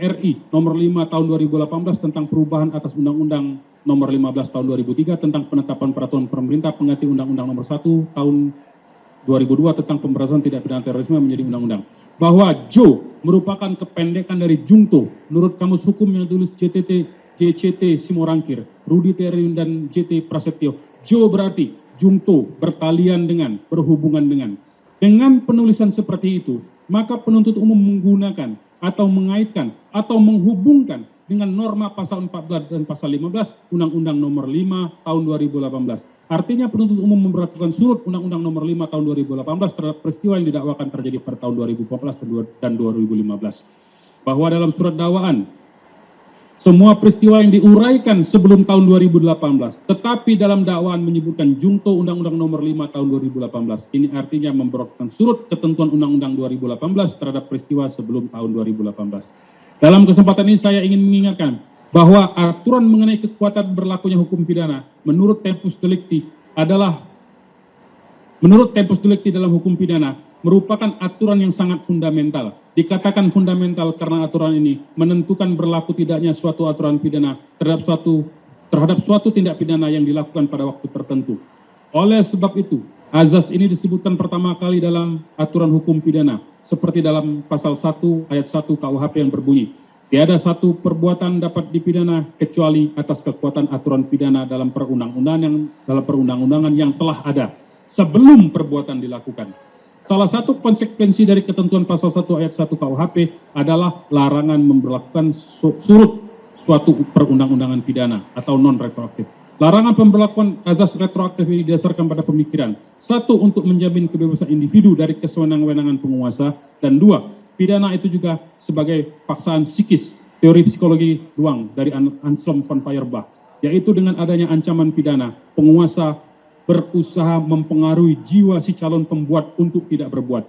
RI Nomor 5 Tahun 2018 tentang perubahan atas Undang-Undang Nomor 15 Tahun 2003 tentang penetapan Peraturan Pemerintah Pengganti Undang-Undang Nomor 1 Tahun 2002 tentang pemberantasan tindak pidana terorisme menjadi undang-undang. Bahwa JO merupakan kependekan dari Jungto menurut Kamus Hukum yang ditulis JCT Simorangkir, Rudi Teriun dan JT Prasetyo. JO berarti Jungto, bertalian dengan, berhubungan dengan. Dengan penulisan seperti itu, maka penuntut umum menggunakan atau mengaitkan atau menghubungkan dengan norma pasal 14 dan pasal 15 Undang-Undang Nomor 5 Tahun 2018. Artinya penuntut umum memperlakukan surut Undang-Undang Nomor 5 Tahun 2018 terhadap peristiwa yang didakwakan terjadi pada tahun 2014 dan 2015. Bahwa dalam surat dakwaan, semua peristiwa yang diuraikan sebelum tahun 2018, tetapi dalam dakwaan menyebutkan junto Undang-Undang Nomor 5 Tahun 2018. Ini artinya memperlakukan surut ketentuan Undang-Undang 2018 terhadap peristiwa sebelum tahun 2018. Dalam kesempatan ini saya ingin mengingatkan bahwa aturan mengenai kekuatan berlakunya hukum pidana menurut tempus delicti dalam hukum pidana merupakan aturan yang sangat fundamental. Dikatakan fundamental karena aturan ini menentukan berlaku tidaknya suatu aturan pidana terhadap suatu tindak pidana yang dilakukan pada waktu tertentu. Oleh sebab itu, azas ini disebutkan pertama kali dalam aturan hukum pidana, seperti dalam pasal 1 ayat 1 KUHP yang berbunyi, tiada satu perbuatan dapat dipidana kecuali atas kekuatan aturan pidana dalam perundang-undangan yang telah ada sebelum perbuatan dilakukan. Salah satu konsekuensi dari ketentuan pasal 1 ayat 1 KUHP adalah larangan memberlakukan surut suatu perundang-undangan pidana atau non-retroaktif. Larangan pemberlakuan azas retroaktif ini didasarkan pada pemikiran, satu, untuk menjamin kebebasan individu dari kesewenang-wenangan penguasa, dan dua, pidana itu juga sebagai paksaan psikis, teori psikologi ruang dari Anselm von Feuerbach, yaitu dengan adanya ancaman pidana, penguasa berusaha mempengaruhi jiwa si calon pembuat untuk tidak berbuat.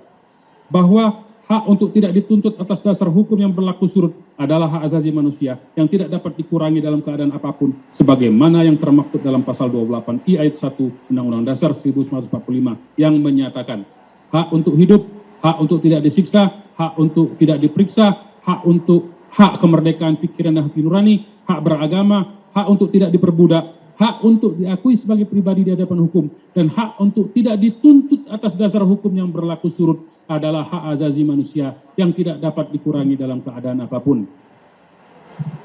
Bahwa hak untuk tidak dituntut atas dasar hukum yang berlaku surut adalah hak asasi manusia yang tidak dapat dikurangi dalam keadaan apapun, sebagaimana yang termaktub dalam pasal 28 I ayat 1 Undang-Undang Dasar 1945 yang menyatakan hak untuk hidup, hak untuk tidak disiksa, hak untuk tidak diperiksa, hak kemerdekaan pikiran dan hati nurani, hak beragama, hak untuk tidak diperbudak, hak untuk diakui sebagai pribadi di hadapan hukum, dan hak untuk tidak dituntut atas dasar hukum yang berlaku surut adalah hak asasi manusia yang tidak dapat dikurangi dalam keadaan apapun.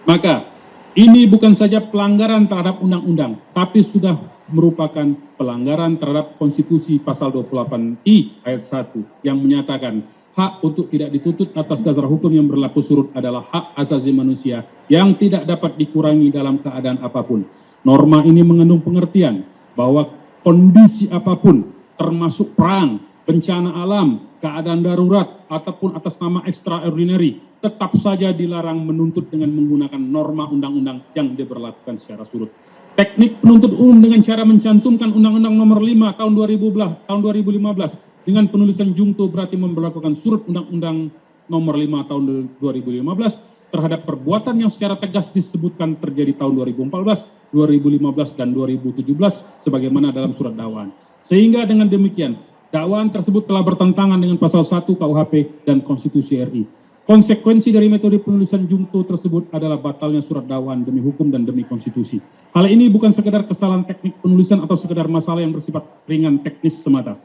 Maka, ini bukan saja pelanggaran terhadap undang-undang, tapi sudah merupakan pelanggaran terhadap konstitusi pasal 28I ayat 1 yang menyatakan hak untuk tidak dituntut atas dasar hukum yang berlaku surut adalah hak asasi manusia yang tidak dapat dikurangi dalam keadaan apapun. Norma ini mengandung pengertian bahwa kondisi apapun, termasuk perang, bencana alam, keadaan darurat, ataupun atas nama extraordinary, tetap saja dilarang menuntut dengan menggunakan norma undang-undang yang diberlakukan secara surut. Teknik penuntut umum dengan cara mencantumkan Undang-Undang Nomor 5 tahun 2015 dengan penulisan jungto berarti memberlakukan surut Undang-Undang Nomor 5 tahun 2015 terhadap perbuatan yang secara tegas disebutkan terjadi tahun 2014, 2015, dan 2017 sebagaimana dalam surat dakwaan. Sehingga dengan demikian, dakwaan tersebut telah bertentangan dengan pasal 1 KUHP dan Konstitusi RI. Konsekuensi dari metode penulisan jungto tersebut adalah batalnya surat dakwaan demi hukum dan demi konstitusi. Hal ini bukan sekedar kesalahan teknik penulisan atau sekedar masalah yang bersifat ringan teknis semata.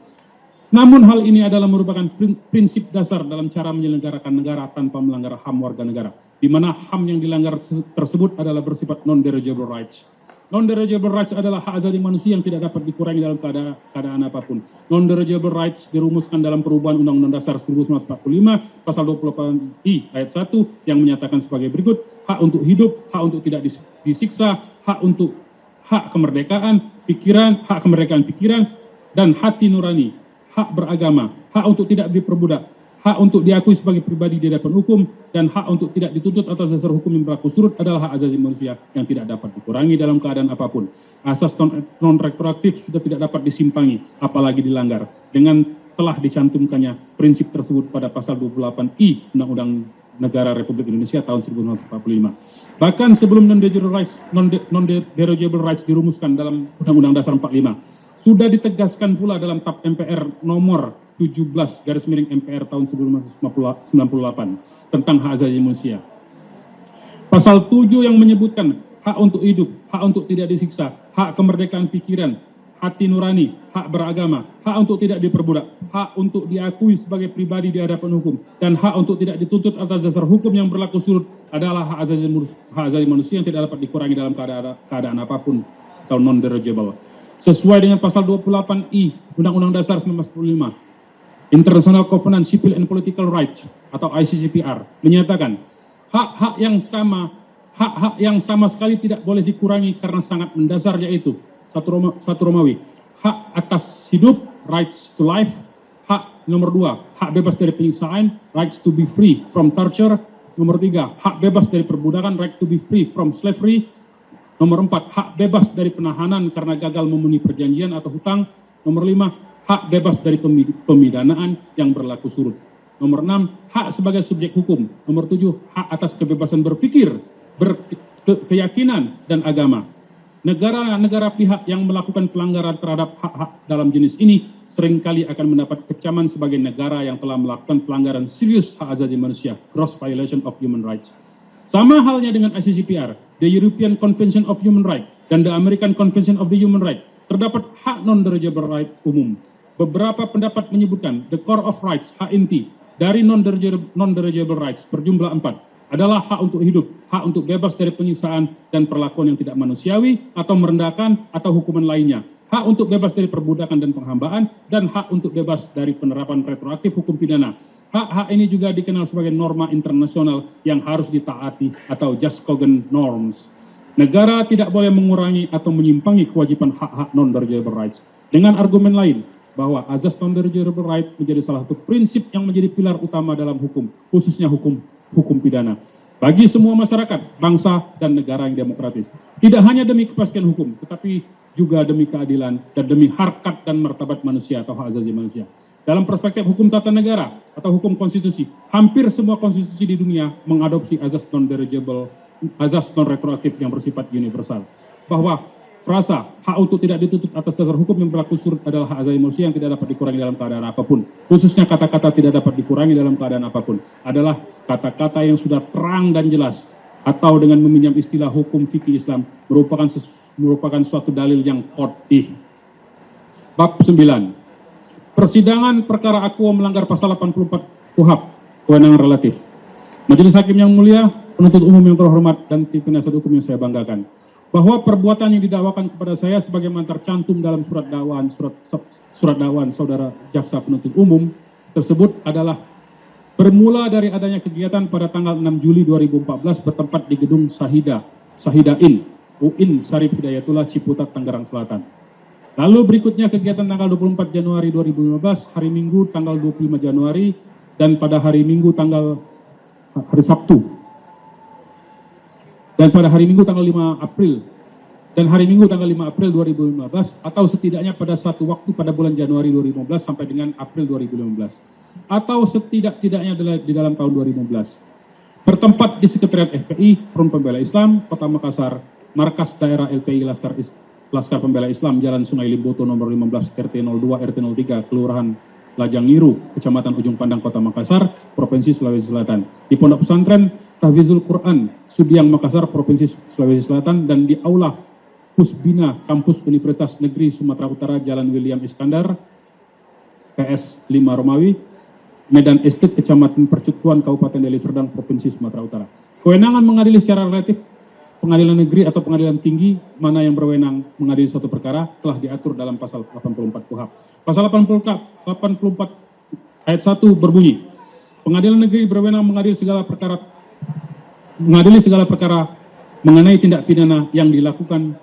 Namun hal ini adalah merupakan prinsip dasar dalam cara menyelenggarakan negara tanpa melanggar HAM warga negara, di mana HAM yang dilanggar tersebut adalah bersifat non-derogable rights. Non-derogable rights adalah hak asasi manusia yang tidak dapat dikurangi dalam keadaan apapun. Non-derogable rights dirumuskan dalam perubahan Undang-Undang Dasar 1945 pasal 28I ayat 1 yang menyatakan sebagai berikut: hak untuk hidup, hak untuk tidak disiksa, hak untuk hak kemerdekaan pikiran dan hati nurani, hak beragama, hak untuk tidak diperbudak, hak untuk diakui sebagai pribadi di hadapan hukum, dan hak untuk tidak dituntut atas dasar hukum yang berlaku surut adalah hak asasi manusia yang tidak dapat dikurangi dalam keadaan apapun. Asas non-retroaktif sudah tidak dapat disimpangi, apalagi dilanggar, dengan telah dicantumkannya prinsip tersebut pada pasal 28I Undang-Undang Negara Republik Indonesia tahun 1945. Bahkan sebelum non-derogable rights dirumuskan dalam Undang-Undang Dasar 45, sudah ditegaskan pula dalam TAP MPR nomor 17/MPR tahun 1998 tentang hak asasi manusia. Pasal 7 yang menyebutkan hak untuk hidup, hak untuk tidak disiksa, hak kemerdekaan pikiran, hati nurani, hak beragama, hak untuk tidak diperbudak, hak untuk diakui sebagai pribadi di hadapan hukum, dan hak untuk tidak dituntut atas dasar hukum yang berlaku surut adalah hak asasi manusia yang tidak dapat dikurangi dalam keadaan apapun atau non-derogable. Sesuai dengan pasal 28I Undang-Undang Dasar 1945, International Covenant Civil and Political Rights atau ICCPR menyatakan hak-hak yang sama sekali tidak boleh dikurangi karena sangat mendasar, yaitu satu Romawi, hak atas hidup, rights to life, hak nomor 2, hak bebas dari penyiksaan, rights to be free from torture, nomor 3, hak bebas dari perbudakan, right to be free from slavery, nomor 4, hak bebas dari penahanan karena gagal memenuhi perjanjian atau hutang, nomor 5, hak bebas dari pemidanaan yang berlaku surut, nomor 6, hak sebagai subjek hukum, nomor 7, hak atas kebebasan berpikir, keyakinan, dan agama. Negara-negara pihak yang melakukan pelanggaran terhadap hak-hak dalam jenis ini seringkali akan mendapat kecaman sebagai negara yang telah melakukan pelanggaran serius hak asasi manusia, gross violation of human rights. Sama halnya dengan ICCPR, the European Convention of Human Rights, dan the American Convention of the Human Rights, terdapat hak non-derogable right umum. Beberapa pendapat menyebutkan the core of rights, hak inti, dari non-derogable rights berjumlah 4, adalah hak untuk hidup, hak untuk bebas dari penyiksaan dan perlakuan yang tidak manusiawi atau merendahkan atau hukuman lainnya, hak untuk bebas dari perbudakan dan penghambaan, dan hak untuk bebas dari penerapan retroaktif hukum pidana. Hak-hak ini juga dikenal sebagai norma internasional yang harus ditaati atau just cogent norms. Negara tidak boleh mengurangi atau menyimpangi kewajiban hak-hak non-derogable rights. Dengan argumen lain, bahwa azas non-derogable rights menjadi salah satu prinsip yang menjadi pilar utama dalam hukum, khususnya hukum pidana, bagi semua masyarakat, bangsa, dan negara yang demokratis. Tidak hanya demi kepastian hukum, tetapi juga demi keadilan dan demi harkat dan martabat manusia atau hak asasi manusia. Dalam perspektif hukum tata negara atau hukum konstitusi, hampir semua konstitusi di dunia mengadopsi azas non-derogable, azas non-retroaktif yang bersifat universal. Bahwa frasa hak untuk tidak dituntut atas dasar hukum yang berlaku surut adalah hak asasi manusia yang tidak dapat dikurangi dalam keadaan apapun. Khususnya kata-kata tidak dapat dikurangi dalam keadaan apapun adalah kata-kata yang sudah terang dan jelas, atau dengan meminjam istilah hukum fikih Islam, merupakan merupakan suatu dalil yang qat'ih. Bab 9. Persidangan perkara akuo melanggar pasal 84 KUHP, kewenangan relatif. Majelis Hakim yang mulia, penuntut umum yang terhormat, dan tim penasihat hukum yang saya banggakan, bahwa perbuatan yang didakwakan kepada saya sebagaimana tercantum dalam surat dakwaan saudara jaksa penuntut umum tersebut adalah bermula dari adanya kegiatan pada tanggal 6 Juli 2014 bertempat di gedung Sahidain UIN Syarif Hidayatullah Ciputat Tangerang Selatan. Lalu berikutnya kegiatan tanggal 24 Januari 2015 hari Minggu tanggal 25 Januari dan pada hari Minggu hari Sabtu. Dan pada hari Minggu tanggal 5 April dan hari Minggu tanggal 5 April 2015 atau setidaknya pada satu waktu pada bulan Januari 2015 sampai dengan April 2015 atau setidak-tidaknya di dalam tahun 2015 bertempat di Sekretariat FPI Front Pembela Islam Kota Makassar, markas daerah LPI Laskar Pembela Islam Jalan Sungai Limboto nomor 15 RT 02 RT 03 Kelurahan Lajang Ngiru, Kecamatan Ujung Pandang Kota Makassar, Provinsi Sulawesi Selatan, di Pondok Pesantren Tahfizul Quran Sudiang Makassar, Provinsi Sulawesi Selatan, dan di Aula Pusbina Kampus Universitas Negeri Sumatera Utara Jalan William Iskandar PS 5 Romawi, Medan Estate, Kecamatan Percutuan, Kabupaten Deli Serdang, Provinsi Sumatera Utara. Kewenangan mengadili secara relatif pengadilan negeri atau pengadilan tinggi mana yang berwenang mengadili suatu perkara telah diatur dalam pasal 84 KUHP. Pasal 84 ayat 1 berbunyi, pengadilan negeri berwenang mengadili segala perkara mengenai tindak pidana yang dilakukan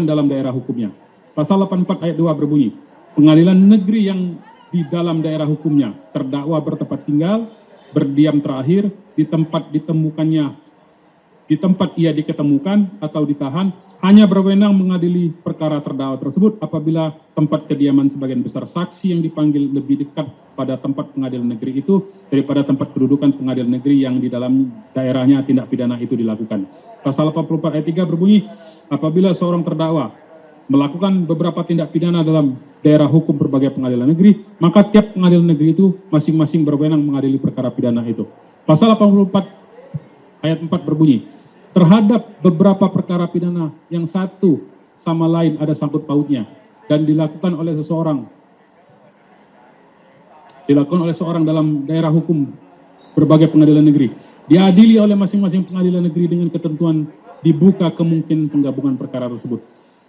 dalam daerah hukumnya. Pasal 84 ayat 2 berbunyi, pengadilan negeri yang di dalam daerah hukumnya terdakwa bertempat tinggal, berdiam terakhir, di tempat ia diketemukan atau ditahan, hanya berwenang mengadili perkara terdakwa tersebut apabila tempat kediaman sebagian besar saksi yang dipanggil lebih dekat pada tempat pengadilan negeri itu daripada tempat kedudukan pengadilan negeri yang di dalam daerahnya tindak pidana itu dilakukan. Pasal 84 ayat 3 berbunyi, apabila seorang terdakwa melakukan beberapa tindak pidana dalam daerah hukum berbagai pengadilan negeri, maka tiap pengadilan negeri itu masing-masing berwenang mengadili perkara pidana itu. Pasal 84 ayat 4 berbunyi, terhadap beberapa perkara pidana yang satu sama lain ada sangkut pautnya dan dilakukan oleh seorang dalam daerah hukum berbagai pengadilan negeri, diadili oleh masing-masing pengadilan negeri dengan ketentuan dibuka kemungkinan penggabungan perkara tersebut.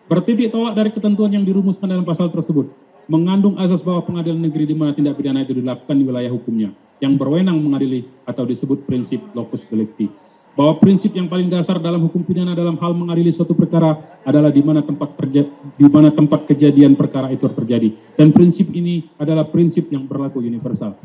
Bertitik tolak dari ketentuan yang dirumuskan dalam pasal tersebut mengandung azas bahwa pengadilan negeri di mana tindak pidana itu dilakukan di wilayah hukumnya yang berwenang mengadili atau disebut prinsip locus delicti. Bahwa prinsip yang paling dasar dalam hukum pidana dalam hal mengadili suatu perkara adalah di mana tempat kejadian perkara itu terjadi. Dan prinsip ini adalah prinsip yang berlaku universal.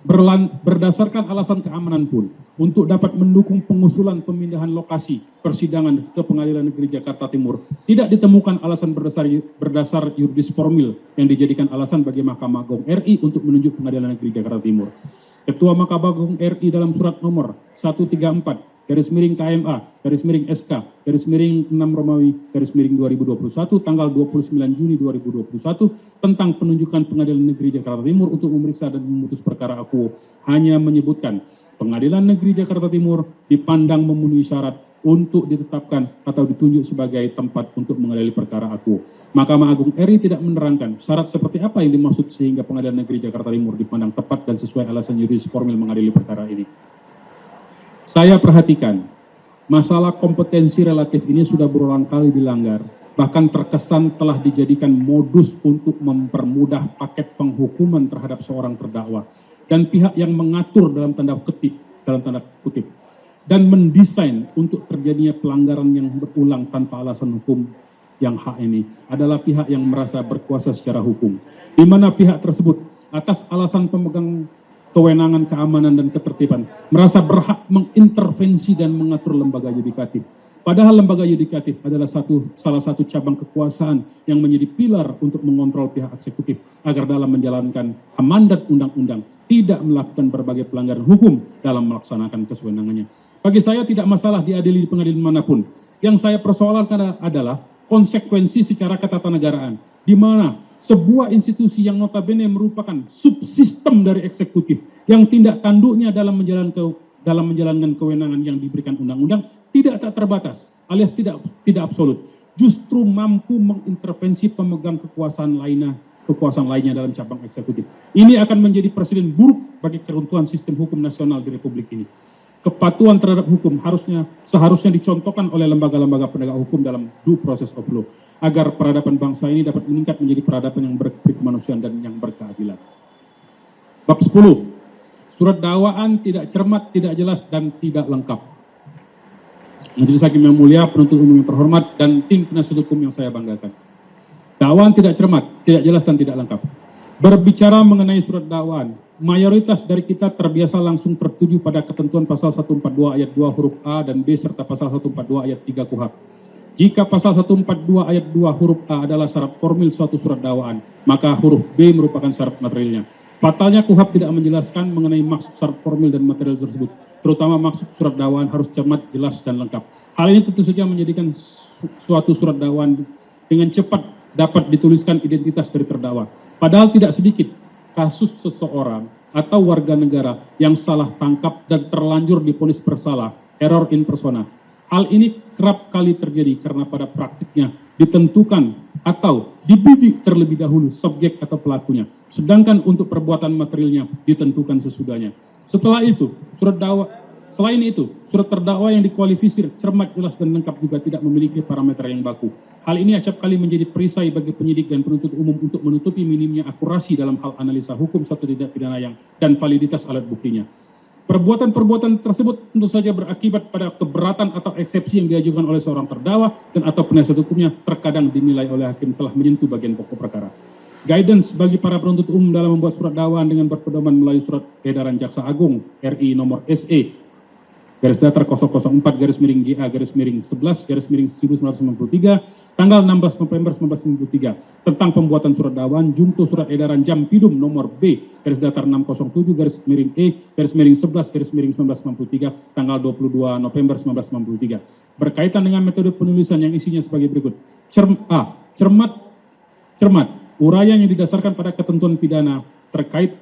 Berdasarkan alasan keamanan pun, untuk dapat mendukung pengusulan pemindahan lokasi persidangan ke Pengadilan Negeri Jakarta Timur, tidak ditemukan alasan berdasar yuridis formil yang dijadikan alasan bagi Mahkamah Agung RI untuk menunjuk Pengadilan Negeri Jakarta Timur. Ketua Mahkamah Agung RI dalam surat nomor 134 /KMA/SK /6 Romawi /2021 tanggal 29 Juni 2021 tentang penunjukan Pengadilan Negeri Jakarta Timur untuk memeriksa dan memutus perkara akuo hanya menyebutkan Pengadilan Negeri Jakarta Timur dipandang memenuhi syarat untuk ditetapkan atau ditunjuk sebagai tempat untuk mengadili perkara akuo. Mahkamah Agung RI tidak menerangkan syarat seperti apa yang dimaksud sehingga Pengadilan Negeri Jakarta Timur dipandang tepat dan sesuai alasan yuridis formil mengadili perkara ini. Saya perhatikan, masalah kompetensi relatif ini sudah berulang kali dilanggar, bahkan terkesan telah dijadikan modus untuk mempermudah paket penghukuman terhadap seorang terdakwa dan pihak yang mengatur dalam tanda kutip, dan mendesain untuk terjadinya pelanggaran yang berulang tanpa alasan hukum yang hak ini adalah pihak yang merasa berkuasa secara hukum, di mana pihak tersebut atas alasan pemegang kewenangan keamanan dan ketertiban merasa berhak mengintervensi dan mengatur lembaga yudikatif. Padahal lembaga yudikatif adalah salah satu cabang kekuasaan yang menjadi pilar untuk mengontrol pihak eksekutif agar dalam menjalankan mandat undang-undang tidak melakukan berbagai pelanggaran hukum dalam melaksanakan kewenangannya. Bagi saya tidak masalah diadili di pengadilan manapun. Yang saya persoalkan adalah konsekuensi secara ketatanegaraan, di mana sebuah institusi yang notabene merupakan subsistem dari eksekutif yang tindak tanduknya dalam menjalankan kewenangan yang diberikan undang-undang tidak tak terbatas alias tidak absolut, justru mampu mengintervensi pemegang kekuasaan lainnya dalam cabang eksekutif. Ini akan menjadi presiden buruk bagi keruntuhan sistem hukum nasional di Republik ini. Kepatuhan terhadap hukum seharusnya dicontohkan oleh lembaga-lembaga penegak hukum dalam due process of law, agar peradaban bangsa ini dapat meningkat menjadi peradaban yang berkemanusiaan dan yang berkeadilan. Bab 10. Surat dakwaan tidak cermat, tidak jelas, dan tidak lengkap. Majelis Hakim yang mulia, penuntut umum yang terhormat, dan tim penasihat hukum yang saya banggakan. Dakwaan tidak cermat, tidak jelas, dan tidak lengkap. Berbicara mengenai surat dakwaan, mayoritas dari kita terbiasa langsung tertuju pada ketentuan pasal 142 ayat 2 huruf A dan B serta pasal 142 ayat 3 KUHP. Jika pasal 142 ayat 2 huruf A adalah syarat formil suatu surat dakwaan, maka huruf B merupakan syarat materialnya. Fatalnya KUHP tidak menjelaskan mengenai maksud syarat formil dan material tersebut, terutama maksud surat dakwaan harus cermat, jelas, dan lengkap. Hal ini tentu saja menjadikan suatu surat dakwaan dengan cepat dapat dituliskan identitas dari terdakwa. Padahal tidak sedikit kasus seseorang atau warga negara yang salah tangkap dan terlanjur divonis bersalah, error in persona. Hal ini kerap kali terjadi karena pada praktiknya ditentukan atau dibidik terlebih dahulu subjek atau pelakunya, sedangkan untuk perbuatan materialnya ditentukan sesudahnya. Selain itu, surat terdakwa yang dikualifisir cermat, jelas, dan lengkap juga tidak memiliki parameter yang baku. Hal ini acap kali menjadi perisai bagi penyidik dan penuntut umum untuk menutupi minimnya akurasi dalam hal analisa hukum suatu tindak pidana dan validitas alat buktinya. Perbuatan-perbuatan tersebut tentu saja berakibat pada keberatan atau eksepsi yang diajukan oleh seorang terdakwa dan atau penasihat hukumnya terkadang dinilai oleh hakim telah menyentuh bagian pokok perkara. Guidance bagi para penuntut umum dalam membuat surat dakwaan dengan berpedoman melalui surat edaran Jaksa Agung RI nomor SE garis datar 004 garis miring GA garis miring 11 garis miring 1993 tanggal 16 November 1993 tentang pembuatan surat dakwaan junto surat edaran Jampidum nomor B garis datar 607 garis miring E garis miring 11 garis miring 1993 tanggal 22 November 1993 berkaitan dengan metode penulisan yang isinya sebagai berikut. Cermat, uraian yang didasarkan pada ketentuan pidana terkait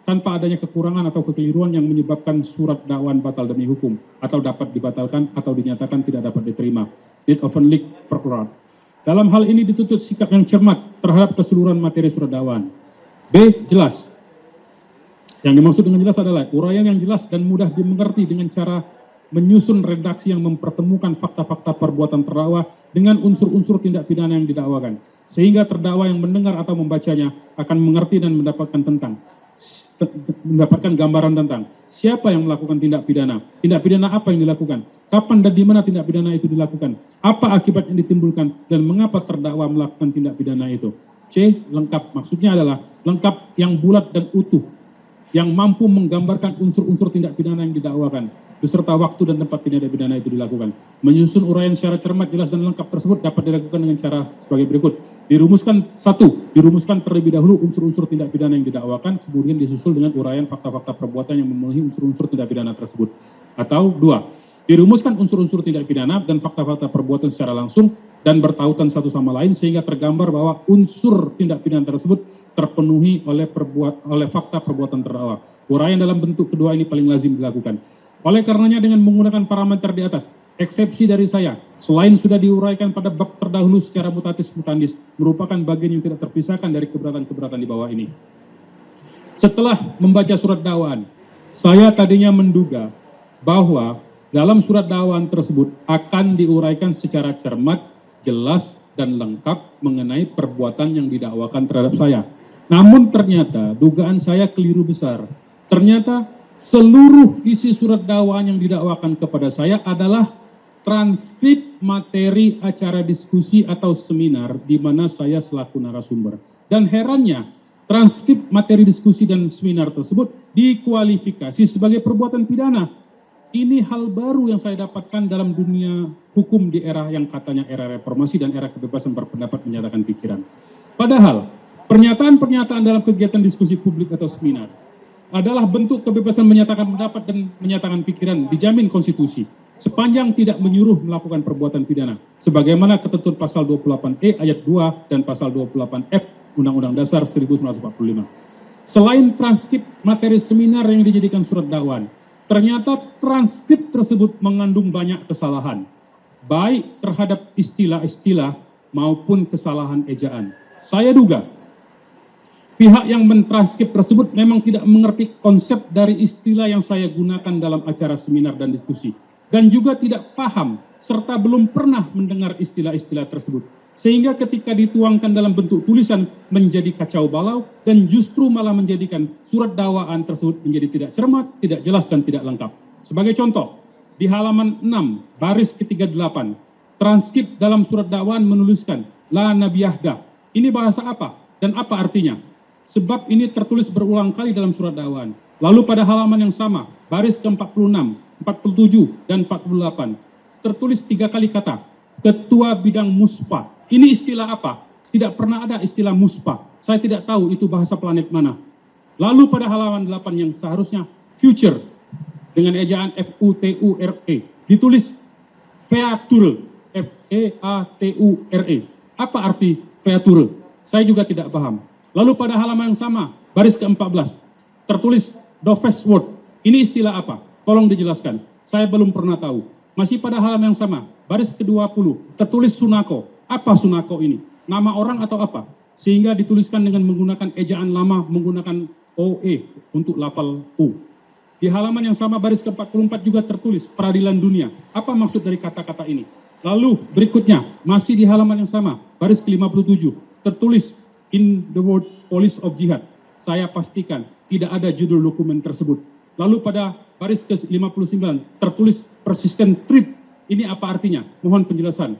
tanpa adanya kekurangan atau kekeliruan yang menyebabkan surat dakwaan batal demi hukum atau dapat dibatalkan atau dinyatakan tidak dapat diterima. It often leak procurat. Dalam hal ini dituntut sikap yang cermat terhadap keseluruhan materi surat dakwaan. B. Jelas. Yang dimaksud dengan jelas adalah uraian yang jelas dan mudah dimengerti dengan cara menyusun redaksi yang mempertemukan fakta-fakta perbuatan terdakwa dengan unsur-unsur tindak pidana yang didakwakan, sehingga terdakwa yang mendengar atau membacanya akan mengerti dan mendapatkan gambaran tentang siapa yang melakukan tindak pidana apa yang dilakukan, kapan dan di mana tindak pidana itu dilakukan, apa akibat yang ditimbulkan, dan mengapa terdakwa melakukan tindak pidana itu. C. Lengkap, maksudnya adalah lengkap yang bulat dan utuh, yang mampu menggambarkan unsur-unsur tindak pidana yang didakwakan, beserta waktu dan tempat tindak pidana itu dilakukan. Menyusun uraian secara cermat, jelas, dan lengkap tersebut dapat dilakukan dengan cara sebagai berikut. Dirumuskan terlebih dahulu unsur-unsur tindak pidana yang didakwakan, kemudian disusul dengan uraian fakta-fakta perbuatan yang memenuhi unsur-unsur tindak pidana tersebut. Atau 2, dirumuskan unsur-unsur tindak pidana dan fakta-fakta perbuatan secara langsung dan bertautan satu sama lain sehingga tergambar bahwa unsur tindak pidana tersebut terpenuhi oleh fakta perbuatan terdakwa. Uraian dalam bentuk kedua ini paling lazim dilakukan. Oleh karenanya dengan menggunakan parameter di atas, eksepsi dari saya, selain sudah diuraikan pada bab terdahulu secara mutatis mutandis, merupakan bagian yang tidak terpisahkan dari keberatan-keberatan di bawah ini. Setelah membaca surat dakwaan, saya tadinya menduga bahwa dalam surat dakwaan tersebut akan diuraikan secara cermat, jelas, dan lengkap mengenai perbuatan yang didakwakan terhadap saya. Namun ternyata dugaan saya keliru besar. Ternyata seluruh isi surat dakwaan yang didakwakan kepada saya adalah transkrip materi acara diskusi atau seminar di mana saya selaku narasumber. Dan herannya, transkrip materi diskusi dan seminar tersebut dikualifikasi sebagai perbuatan pidana. Ini hal baru yang saya dapatkan dalam dunia hukum di era yang katanya era reformasi dan era kebebasan berpendapat menyatakan pikiran. Padahal, pernyataan-pernyataan dalam kegiatan diskusi publik atau seminar adalah bentuk kebebasan menyatakan pendapat dan menyatakan pikiran dijamin konstitusi sepanjang tidak menyuruh melakukan perbuatan pidana sebagaimana ketentuan pasal 28E ayat 2 dan pasal 28F Undang-Undang Dasar 1945. Selain transkrip materi seminar yang dijadikan surat dakwaan, ternyata transkrip tersebut mengandung banyak kesalahan. baik terhadap istilah-istilah maupun kesalahan ejaan. Saya duga pihak yang mentranskrip tersebut memang tidak mengerti konsep dari istilah yang saya gunakan dalam acara seminar dan diskusi, dan juga tidak paham serta belum pernah mendengar istilah-istilah tersebut, sehingga ketika dituangkan dalam bentuk tulisan menjadi kacau balau dan justru malah menjadikan surat dakwaan tersebut menjadi tidak cermat, tidak jelas, dan tidak lengkap. Sebagai contoh, di halaman 6 baris ke-38, transkrip dalam surat dakwaan menuliskan la nabiyahda. Ini bahasa apa dan apa artinya? Sebab ini tertulis berulang kali dalam surat dakwaan. Lalu pada halaman yang sama, baris ke-46, 47, dan 48, tertulis 3 kali kata, Ketua Bidang Muspa. Ini istilah apa? Tidak pernah ada istilah Muspa. Saya tidak tahu itu bahasa planet mana. Lalu pada halaman 8 yang seharusnya future, dengan ejaan F-U-T-U-R-E, ditulis Feature, F-E-A-T-U-R-E. Apa arti Feature? Saya juga tidak paham. Lalu pada halaman yang sama, baris ke-14, tertulis Dofes Word. Ini istilah apa? Tolong dijelaskan. Saya belum pernah tahu. Masih pada halaman yang sama, baris ke-20, tertulis Sunako. Apa Sunako ini? Nama orang atau apa? Sehingga dituliskan dengan menggunakan ejaan lama, menggunakan OE untuk lafal U. Di halaman yang sama, baris ke-44 juga tertulis Peradilan Dunia. Apa maksud dari kata-kata ini? Lalu berikutnya, masih di halaman yang sama, baris ke-57, tertulis In the Word Police of Jihad. Saya pastikan tidak ada judul dokumen tersebut. Lalu pada baris ke-59 tertulis persistent threat. Ini apa artinya? Mohon penjelasan.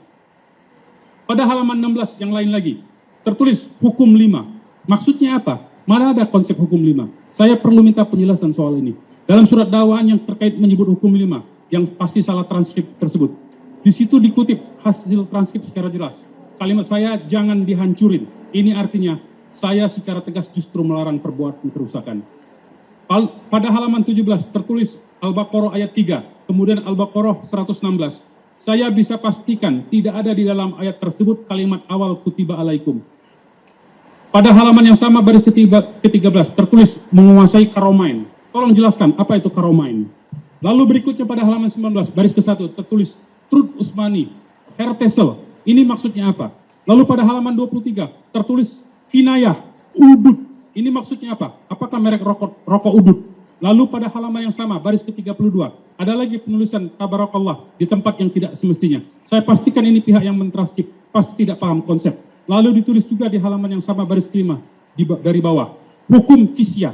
Pada halaman 16 yang lain lagi tertulis hukum 5. Maksudnya apa? Mana ada konsep hukum 5? Saya perlu minta penjelasan soal ini. Dalam surat dakwaan yang terkait menyebut hukum 5 yang pasti salah transkrip tersebut. Di situ dikutip hasil transkrip secara jelas. Kalimat saya jangan dihancurin. Ini artinya saya secara tegas justru melarang perbuatan kerusakan. Pada halaman 17 tertulis Al-Baqarah ayat 3, kemudian Al-Baqarah 116. Saya bisa pastikan tidak ada di dalam ayat tersebut kalimat awal kutiba alaikum. Pada halaman yang sama baris ke-13 tertulis menguasai karomain. Tolong jelaskan apa itu karomain. Lalu berikutnya pada halaman 19 baris ke-1 tertulis Truth Usmani, Hertesel. Ini maksudnya apa? Lalu pada halaman 23 tertulis Kinayah, Udud. Ini maksudnya apa? Apakah merek rokok Udud? Lalu pada halaman yang sama, baris ke-32, ada lagi penulisan Tabarakallah di tempat yang tidak semestinya. Saya pastikan ini pihak yang mentranskrip, pasti tidak paham konsep. Lalu ditulis juga di halaman yang sama, baris ke-5, dari bawah, hukum kisyah.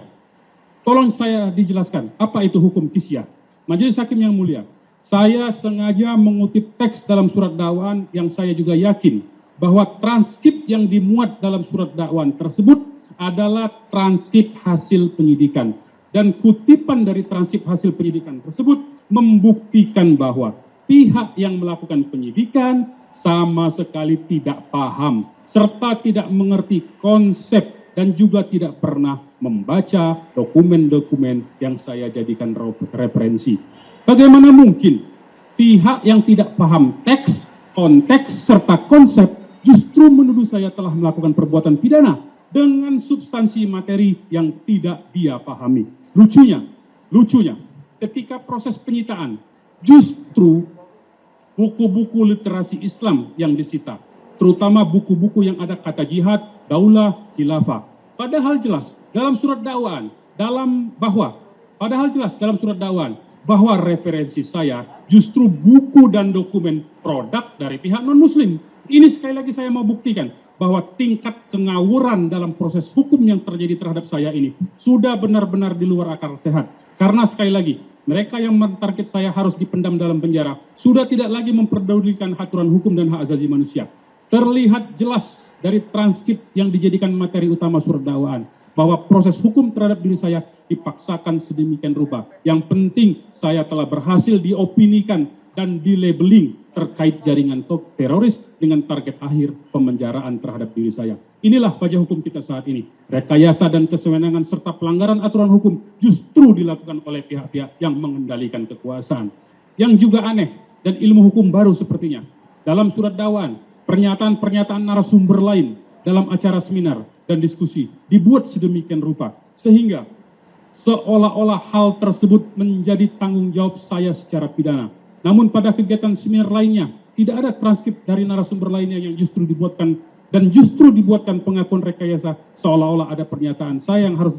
Tolong saya dijelaskan, apa itu hukum kisyah? Majelis Hakim yang mulia, saya sengaja mengutip teks dalam surat dakwaan yang saya juga yakin bahwa transkrip yang dimuat dalam surat dakwaan tersebut adalah transkrip hasil penyidikan. Dan kutipan dari transkrip hasil penyidikan tersebut membuktikan bahwa pihak yang melakukan penyidikan sama sekali tidak paham serta tidak mengerti konsep dan juga tidak pernah membaca dokumen-dokumen yang saya jadikan referensi. Bagaimana mungkin pihak yang tidak paham teks, konteks, serta konsep justru menuduh saya telah melakukan perbuatan pidana dengan substansi materi yang tidak dia pahami. Lucunya, ketika proses penyitaan, justru buku-buku literasi Islam yang disita, terutama buku-buku yang ada kata jihad, daulah, khilafah. Padahal jelas dalam surat dakwaan, bahwa referensi saya justru buku dan dokumen produk dari pihak non-muslim. Ini sekali lagi saya mau buktikan bahwa tingkat kengawuran dalam proses hukum yang terjadi terhadap saya ini sudah benar-benar di luar akal sehat. Karena sekali lagi, mereka yang mentarget saya harus dipendam dalam penjara, sudah tidak lagi memperdulikan aturan hukum dan hak asasi manusia. Terlihat jelas dari transkrip yang dijadikan materi utama surat dakwaan, bahwa proses hukum terhadap diri saya dipaksakan sedemikian rupa. Yang penting saya telah berhasil diopinikan dan dilabeling terkait jaringan teroris dengan target akhir pemenjaraan terhadap diri saya. Inilah wajah hukum kita saat ini. Rekayasa dan kesewenangan serta pelanggaran aturan hukum justru dilakukan oleh pihak-pihak yang mengendalikan kekuasaan. Yang juga aneh dan ilmu hukum baru sepertinya. Dalam surat dakwaan, pernyataan-pernyataan narasumber lain dalam acara seminar dan diskusi dibuat sedemikian rupa sehingga seolah-olah hal tersebut menjadi tanggung jawab saya secara pidana. Namun pada kegiatan seminar lainnya tidak ada transkrip dari narasumber lainnya yang justru dibuatkan pengakuan rekayasa seolah-olah ada pernyataan saya yang harus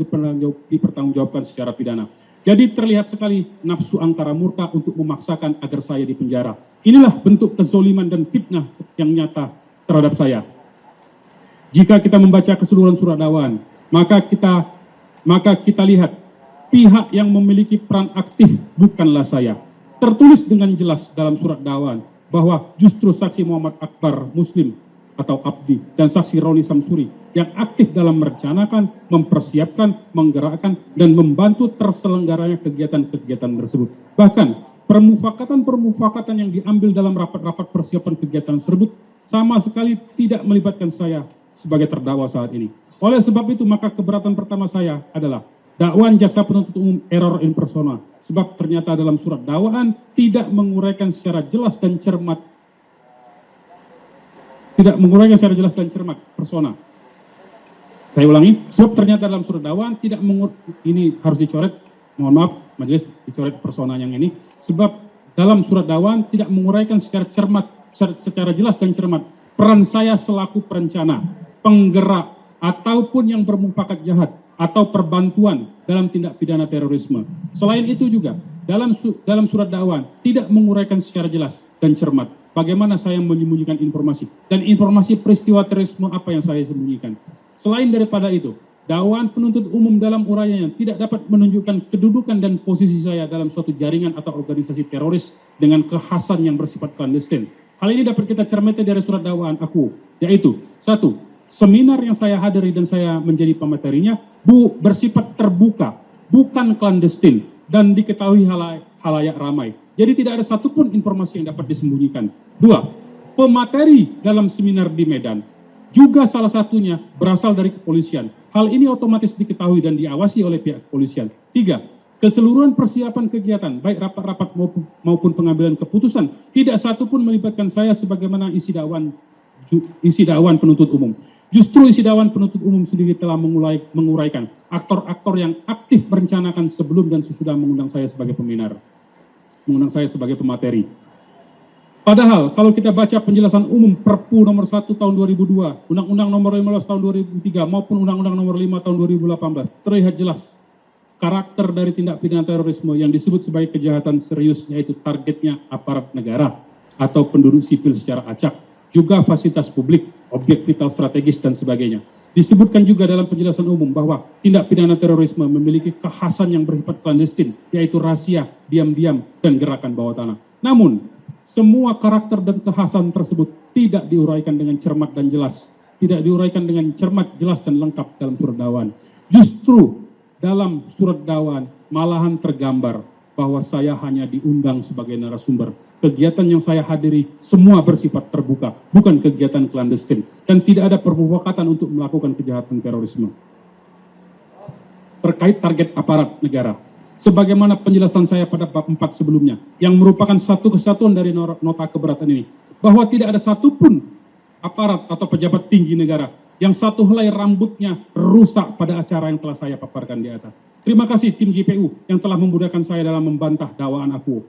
dipertanggungjawabkan secara pidana. Jadi terlihat sekali nafsu angkara murka untuk memaksakan agar saya dipenjara. Inilah bentuk kezoliman dan fitnah yang nyata terhadap saya. Jika kita membaca keseluruhan surat dakwaan, maka kita lihat pihak yang memiliki peran aktif bukanlah saya. Tertulis dengan jelas dalam surat dakwaan bahwa justru saksi Muhammad Akbar Muslim atau Abdi dan saksi Roni Samsuri yang aktif dalam merencanakan, mempersiapkan, menggerakkan, dan membantu terselenggaranya kegiatan-kegiatan tersebut. Bahkan permufakatan yang diambil dalam rapat-rapat persiapan kegiatan tersebut sama sekali tidak melibatkan saya sebagai terdakwa saat ini. Oleh sebab itu, maka keberatan pertama saya adalah dakwaan jaksa penuntut umum error in persona, sebab ternyata dalam surat dakwaan tidak menguraikan secara jelas dan cermat persona. Saya ulangi, sebab ternyata dalam surat dakwaan tidak ini harus dicoret, mohon maaf majelis, dicoret persona yang ini, sebab dalam surat dakwaan tidak menguraikan secara jelas dan cermat peran saya selaku perencana, penggerak, ataupun yang bermufakat jahat atau perbantuan dalam tindak pidana terorisme. Selain itu juga dalam surat dakwaan tidak menguraikan secara jelas dan cermat bagaimana saya menyembunyikan informasi dan informasi peristiwa terorisme apa yang saya sembunyikan. Selain daripada itu, dakwaan penuntut umum dalam uraiannya tidak dapat menunjukkan kedudukan dan posisi saya dalam suatu jaringan atau organisasi teroris dengan kekhasan yang bersifat clandestine. Hal ini dapat kita cermati dari surat dakwaan aku, yaitu 1. Seminar yang saya hadiri dan saya menjadi pematerinya bersifat terbuka, bukan clandestine, dan diketahui halayak ramai. Jadi tidak ada satupun informasi yang dapat disembunyikan. 2. Pemateri dalam seminar di Medan juga salah satunya berasal dari kepolisian. Hal ini otomatis diketahui dan diawasi oleh pihak kepolisian. 3. Keseluruhan persiapan kegiatan, baik rapat-rapat maupun pengambilan keputusan, tidak satupun melibatkan saya sebagaimana isi dakwaan penuntut umum. Justru isi dakwaan penuntut umum sendiri telah menguraikan aktor-aktor yang aktif merencanakan sebelum dan sesudah mengundang saya sebagai pemateri. Padahal kalau kita baca penjelasan umum Perpu nomor 1 tahun 2002, Undang-Undang nomor 15 tahun 2003 maupun Undang-Undang nomor 5 tahun 2018, terlihat jelas karakter dari tindak pidana terorisme yang disebut sebagai kejahatan serius, yaitu targetnya aparat negara atau penduduk sipil secara acak, juga fasilitas publik, objek vital strategis dan sebagainya. Disebutkan juga dalam penjelasan umum bahwa tindak pidana terorisme memiliki kekhasan yang bersifat clandestin, yaitu rahasia, diam-diam, dan gerakan bawah tanah. Namun, semua karakter dan kekhasan tersebut tidak diuraikan dengan cermat dan jelas, tidak diuraikan dengan cermat, jelas, dan lengkap dalam surat dakwaan. Justru dalam surat dakwaan malahan tergambar bahwa saya hanya diundang sebagai narasumber. Kegiatan yang saya hadiri semua bersifat terbuka, bukan kegiatan clandestin, dan tidak ada permufakatan untuk melakukan kejahatan terorisme. Terkait target aparat negara, sebagaimana penjelasan saya pada bab 4 sebelumnya, yang merupakan satu kesatuan dari nota keberatan ini, bahwa tidak ada satupun aparat atau pejabat tinggi negara yang satu helai rambutnya rusak pada acara yang telah saya paparkan di atas. Terima kasih tim JPU yang telah memudahkan saya dalam membantah dakwaan aku.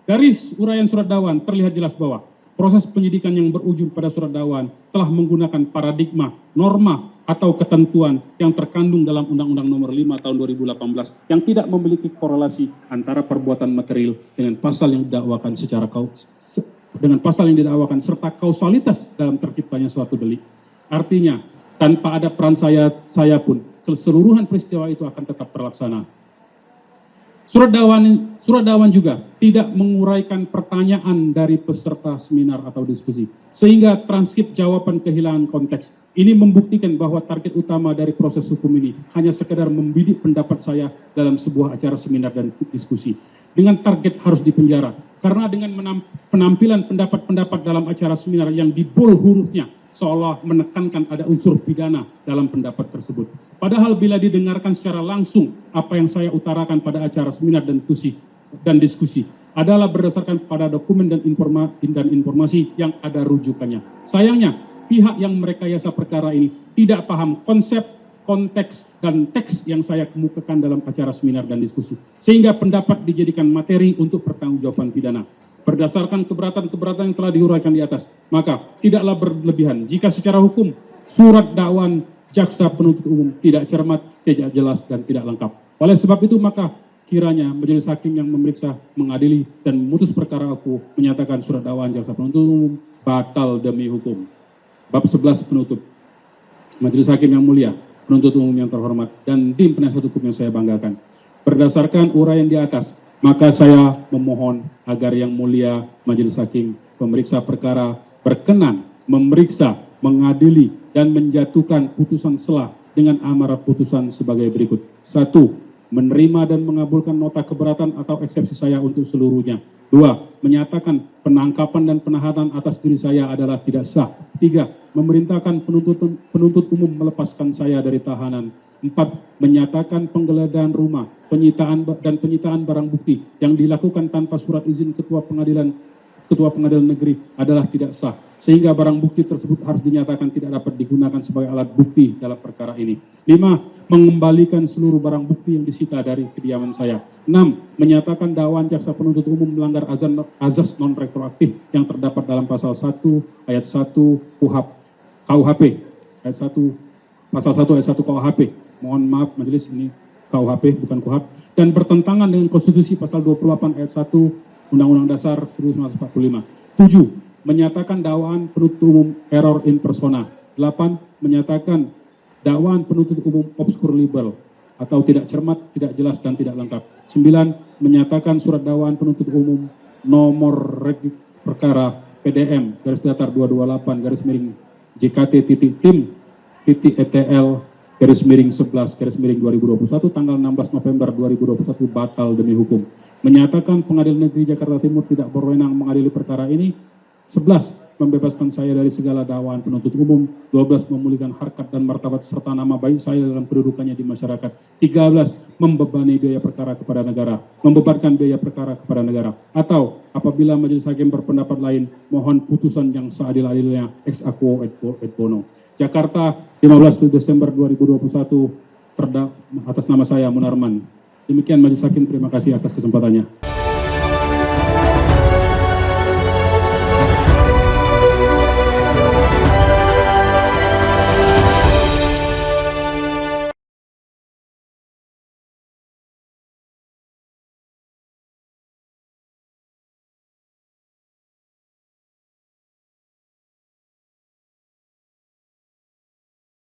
Dari uraian surat dakwaan terlihat jelas bahwa proses penyidikan yang berujung pada surat dakwaan telah menggunakan paradigma, norma, atau ketentuan yang terkandung dalam Undang-Undang nomor 5 tahun 2018 yang tidak memiliki korelasi antara perbuatan material dengan pasal yang didakwakan serta kausalitas dalam terciptanya suatu delik. Artinya, tanpa ada peran saya pun, keseluruhan peristiwa itu akan tetap terlaksana. Surat dakwaan juga tidak menguraikan pertanyaan dari peserta seminar atau diskusi, sehingga transkrip jawaban kehilangan konteks. Ini membuktikan bahwa target utama dari proses hukum ini hanya sekedar membidik pendapat saya dalam sebuah acara seminar dan diskusi, dengan target harus dipenjara. Karena dengan penampilan pendapat-pendapat dalam acara seminar yang di bold hurufnya, seolah menekankan ada unsur pidana dalam pendapat tersebut. Padahal bila didengarkan secara langsung apa yang saya utarakan pada acara seminar dan diskusi adalah berdasarkan pada dokumen dan informasi yang ada rujukannya. Sayangnya, pihak yang merekayasa perkara ini tidak paham konsep, konteks, dan teks yang saya kemukakan dalam acara seminar dan diskusi, sehingga pendapat dijadikan materi untuk pertanggungjawaban pidana. Berdasarkan keberatan-keberatan yang telah diuraikan di atas, maka tidaklah berlebihan jika secara hukum surat dakwaan jaksa penuntut umum tidak cermat, tidak jelas, dan tidak lengkap. Oleh sebab itu, maka kiranya majelis hakim yang memeriksa, mengadili, dan memutus perkara aku menyatakan surat dakwaan jaksa penuntut umum batal demi hukum. Bab 11 penutup. Majelis hakim yang mulia, penuntut umum yang terhormat, dan tim penasihat hukum yang saya banggakan. Berdasarkan uraian di atas, maka saya memohon agar yang mulia majelis hakim pemeriksa perkara berkenan memeriksa, mengadili, dan menjatuhkan putusan sela dengan amar putusan sebagai berikut. 1. Menerima dan mengabulkan nota keberatan atau eksepsi saya untuk seluruhnya. 2. Menyatakan penangkapan dan penahanan atas diri saya adalah tidak sah. 3. Memerintahkan penuntut umum melepaskan saya dari tahanan. 4. Menyatakan penggeledahan rumah, penyitaan barang bukti yang dilakukan tanpa surat izin Ketua Pengadilan Negeri adalah tidak sah, sehingga barang bukti tersebut harus dinyatakan tidak dapat digunakan sebagai alat bukti dalam perkara ini. 5. Mengembalikan seluruh barang bukti yang disita dari kediaman saya. 6. Menyatakan dakwaan jaksa penuntut umum melanggar azas non-retroaktif yang terdapat dalam pasal 1 ayat 1 KUHP, ayat 1 pasal 1 ayat 1 KUHP. Mohon maaf majelis, ini KUHP bukan KUHP, dan bertentangan dengan konstitusi pasal 28 ayat 1 Undang-Undang Dasar 1945. 7. Menyatakan dakwaan penuntut umum error in persona. 8. Menyatakan dakwaan penuntut umum obscure libel atau tidak cermat, tidak jelas, dan tidak lengkap. 9. Menyatakan surat dakwaan penuntut umum nomor reg perkara PDM garis datar 228 garis miring JKT.tim.ETL garis miring 11 garis miring 2021 tanggal 16 November 2021 batal demi hukum. Menyatakan Pengadilan Negeri Jakarta Timur tidak berwenang mengadili perkara ini. 11. Membebaskan saya dari segala dakwaan penuntut umum. 12. Memulihkan harkat dan martabat serta nama baik saya dalam kedudukannya di masyarakat. 13. Membebankan biaya perkara kepada negara. Atau apabila majelis hakim berpendapat lain, mohon putusan yang seadil-adilnya ex aequo et bono. Jakarta, 15 Desember 2021, atas nama saya Munarman. Demikian majelis hakim, terima kasih atas kesempatannya.